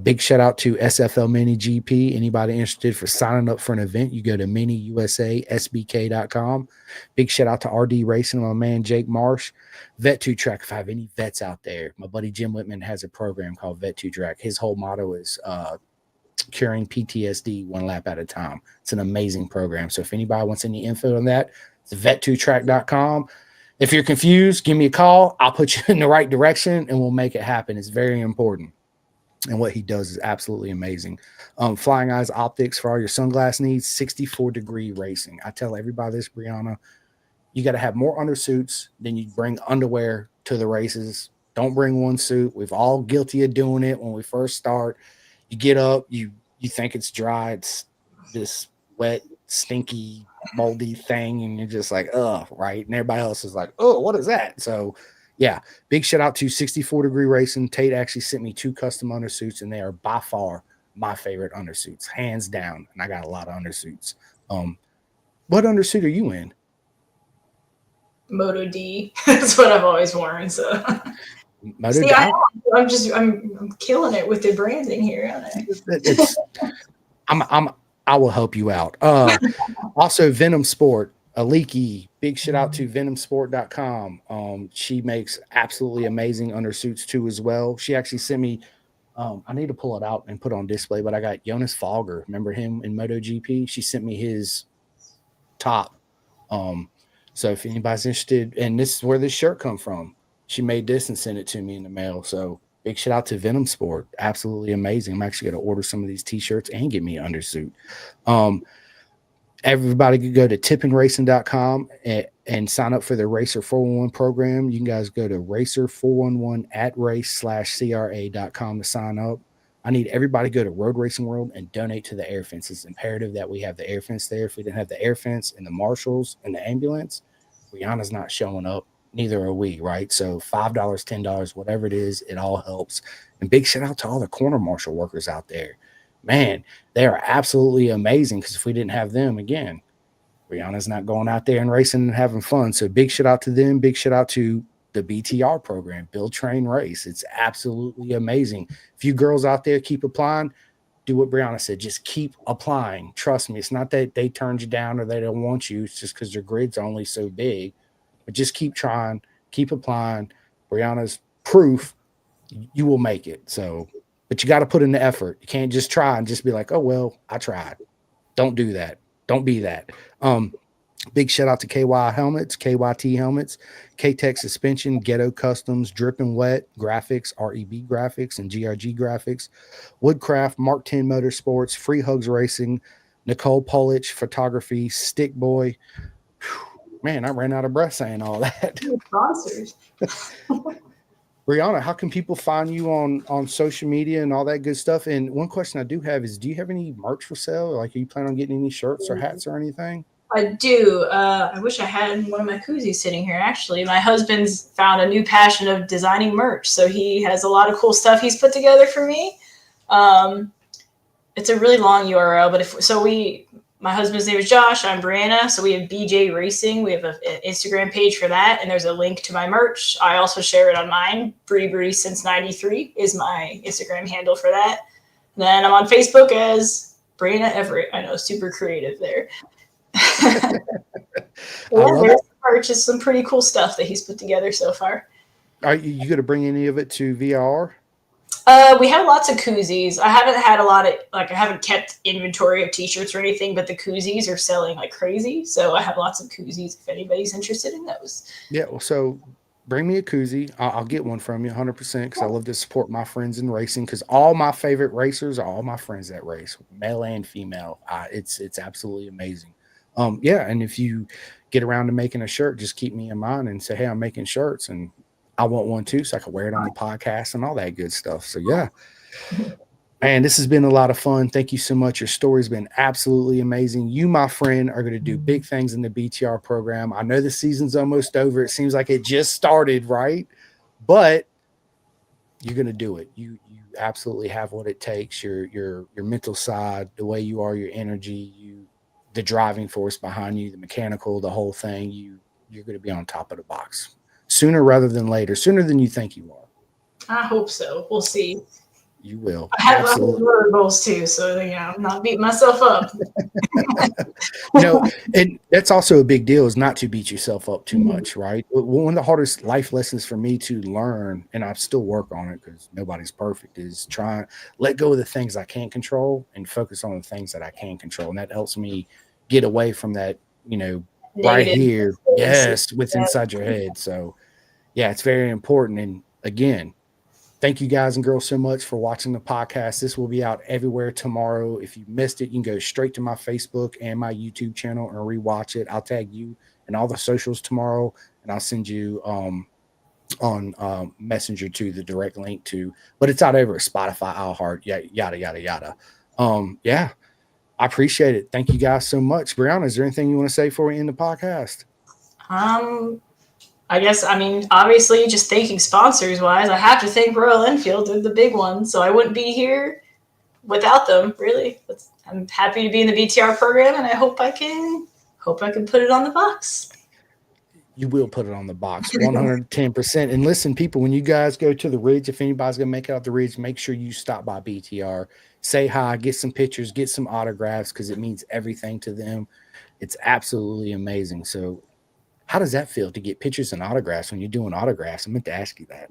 Speaker 1: Big shout out to SFL Mini GP. Anybody interested for signing up for an event, you go to miniusasbk.com. Big shout out to RD Racing, my man Jake Marsh. Vet2 Track. If I have any vets out there, my buddy Jim Whitman has a program called Vet2 Track. His whole motto is curing PTSD one lap at a time. It's an amazing program. So if anybody wants any info on that, it's vet2track.com. If you're confused, give me a call. I'll put you in the right direction and we'll make it happen. It's very important. And what he does is absolutely amazing. Flying Eyes Optics for all your sunglass needs, 64-degree racing. I tell everybody this, Bryanna, you got to have more undersuits than you bring underwear to the races. Don't bring one suit. We've all guilty of doing it when we first start. You get up, you think it's dry, it's this wet, stinky, moldy thing, and you're just like, oh, right. And everybody else is like, oh, what is that? So yeah, big shout out to 64-degree racing. Tate actually sent me 2 custom undersuits, and they are by far my favorite undersuits, hands down. And I got a lot of undersuits. What undersuit are you in?
Speaker 2: Moto D. That's what I've always worn. So
Speaker 1: Moto
Speaker 2: see, I'm killing it with the branding here.
Speaker 1: I will help you out. Also, Venom Sport, Aliki, big shout out to venomsport.com. She makes absolutely amazing undersuits too as well. She actually sent me, I need to pull it out and put it on display, but I got Jonas Folger. Remember him in MotoGP? She sent me his top. So if anybody's interested, and this is where this shirt come from, she made this and sent it to me in the mail. So big shout out to Venom Sport. Absolutely amazing. I'm actually going to order some of these t-shirts and get me an undersuit. Everybody could go to tippingracing.com and sign up for the Racer 411 program. You can guys go to racer411@race/cra.com to sign up. I need everybody to go to Road Racing World and donate to the air fence. It's imperative that we have the air fence there. If we didn't have the air fence and the marshals and the ambulance, Bryanna's not showing up. Neither are we, right? So $5, $10, whatever it is, it all helps. And big shout out to all the corner marshal workers out there. Man, they are absolutely amazing, because if we didn't have them, again, Bryanna's not going out there and racing and having fun. So big shout out to them. Big shout out to the BTR program, Build, Train, Race. It's absolutely amazing. If you girls out there keep applying, do what Bryanna said. Just keep applying. Trust me, it's not that they turned you down or they don't want you. It's just because their grid's only so big. But just keep trying, keep applying. Bryanna's proof you will make it. So, but you got to put in the effort. You can't just try and just be like, oh, well, I tried. Don't do that. Don't be that. Big shout out to KY Helmets, KYT Helmets, K-Tech Suspension, Ghetto Customs, Drip and Wet Graphics, REB Graphics, and GRG Graphics, Woodcraft, Mark 10 Motorsports, Free Hugs Racing, Nicole Polich Photography, Stick Boy. Man, I ran out of breath saying all that.
Speaker 2: Sponsors.
Speaker 1: Bryanna, how can people find you on social media and all that good stuff? And one question I do have is, do you have any merch for sale? Like, are you planning on getting any shirts or hats or anything?
Speaker 2: I do. I wish I had one of my koozies sitting here. Actually, my husband's found a new passion of designing merch, so he has a lot of cool stuff he's put together for me. It's a really long URL, but my husband's name is Josh. I'm Bryanna. So we have BJ Racing. We have an Instagram page for that, and there's a link to my merch. I also share it on mine. Bree since '93 is my Instagram handle for that. And then I'm on Facebook as Bryanna Everitt. I know, super creative there.
Speaker 1: I love it.
Speaker 2: purchased some pretty cool stuff that he's put together so far.
Speaker 1: Are you going to bring any of it to VIR?
Speaker 2: We have lots of koozies. I haven't had a lot of I haven't kept inventory of t-shirts or anything, but the koozies are selling like crazy. So I have lots of koozies if anybody's interested in those.
Speaker 1: Yeah. Well, so bring me a koozie. I'll get one from you 100% because I love to support my friends in racing because all my favorite racers are all my friends that race, male and female. It's absolutely amazing. Yeah. And if you get around to making a shirt, just keep me in mind and say, hey, I'm making shirts and I want one too, so I can wear it on the podcast and all that good stuff. So yeah. Man, this has been a lot of fun. Thank you so much. Your story's been absolutely amazing. You, my friend, are going to do big things in the BTR program. I know the season's almost over. It seems like it just started, right? But you're going to do it. You absolutely have what it takes. Your mental side, the way you are, your energy, the driving force behind you, the mechanical, the whole thing. You're going to be on top of the box sooner rather than later, sooner than you think you are.
Speaker 2: I hope so. We'll see.
Speaker 1: You will.
Speaker 2: I have other goals too, so I'm not beating myself up.
Speaker 1: And that's also a big deal is not to beat yourself up too much, right? One of the hardest life lessons for me to learn, and I still work on it because nobody's perfect, is try let go of the things I can't control and focus on the things that I can control. And that helps me get away from that, right here. Yes, what's inside your head. So yeah, it's very important. And again, thank you guys and girls so much for watching the podcast. This will be out everywhere tomorrow. If you missed it, you can go straight to my Facebook and my YouTube channel and rewatch it. I'll tag you and all the socials tomorrow, and I'll send you on Messenger to the direct link to. But it's out over at Spotify, iHeart, yada yada yada. Yeah, I appreciate it. Thank you guys so much. Bryanna, is there anything you want to say before we end the podcast?
Speaker 2: I guess, obviously, just thanking sponsors wise, I have to thank Royal Enfield. They're the big ones, so I wouldn't be here without them. Really, I'm happy to be in the BTR program, and I hope I can put it on the box.
Speaker 1: You will put it on the box 110%. And listen, people, when you guys go to the Ridge, if anybody's going to make it out the Ridge, make sure you stop by BTR, say hi, get some pictures, get some autographs because it means everything to them. It's absolutely amazing. So how does that feel to get pictures and autographs when you're doing autographs? I meant to ask you that.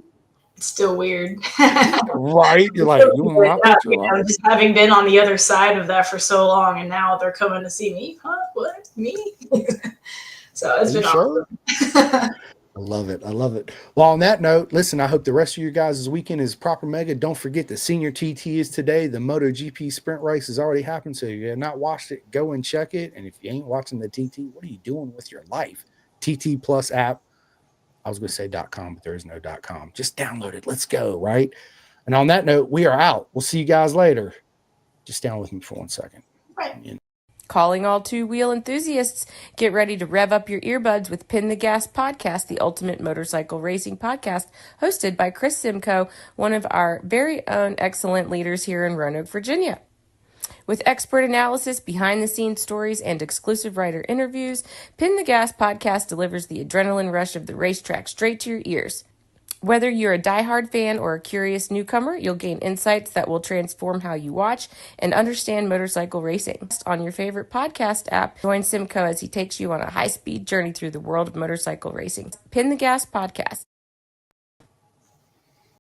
Speaker 2: It's still weird.
Speaker 1: Right? You're like, you want my picture?
Speaker 2: Just having been on the other side of that for so long, and now they're coming to see me. Huh? What? Me? So it's been awesome.
Speaker 1: I love it. I love it. Well, on that note, listen, I hope the rest of your guys' weekend is proper mega. Don't forget the senior TT is today. The MotoGP sprint race has already happened. So if you have not watched it, go and check it. And if you ain't watching the TT, what are you doing with your life? TT Plus app. I was going to say .com, but there is no .com. Just download it. Let's go, right? And on that note, we are out. We'll see you guys later. Just down with me for 1 second.
Speaker 2: Right.
Speaker 3: Calling all two-wheel enthusiasts, get ready to rev up your earbuds with Pin the Gas Podcast, the ultimate motorcycle racing podcast, hosted by Chris Simcoe, one of our very own excellent leaders here in Roanoke, Virginia. With expert analysis, behind-the-scenes stories, and exclusive writer interviews, Pin the Gas Podcast delivers the adrenaline rush of the racetrack straight to your ears. Whether you're a diehard fan or a curious newcomer, you'll gain insights that will transform how you watch and understand motorcycle racing. On your favorite podcast app, join Simcoe as he takes you on a high-speed journey through the world of motorcycle racing. Pin the Gas Podcast.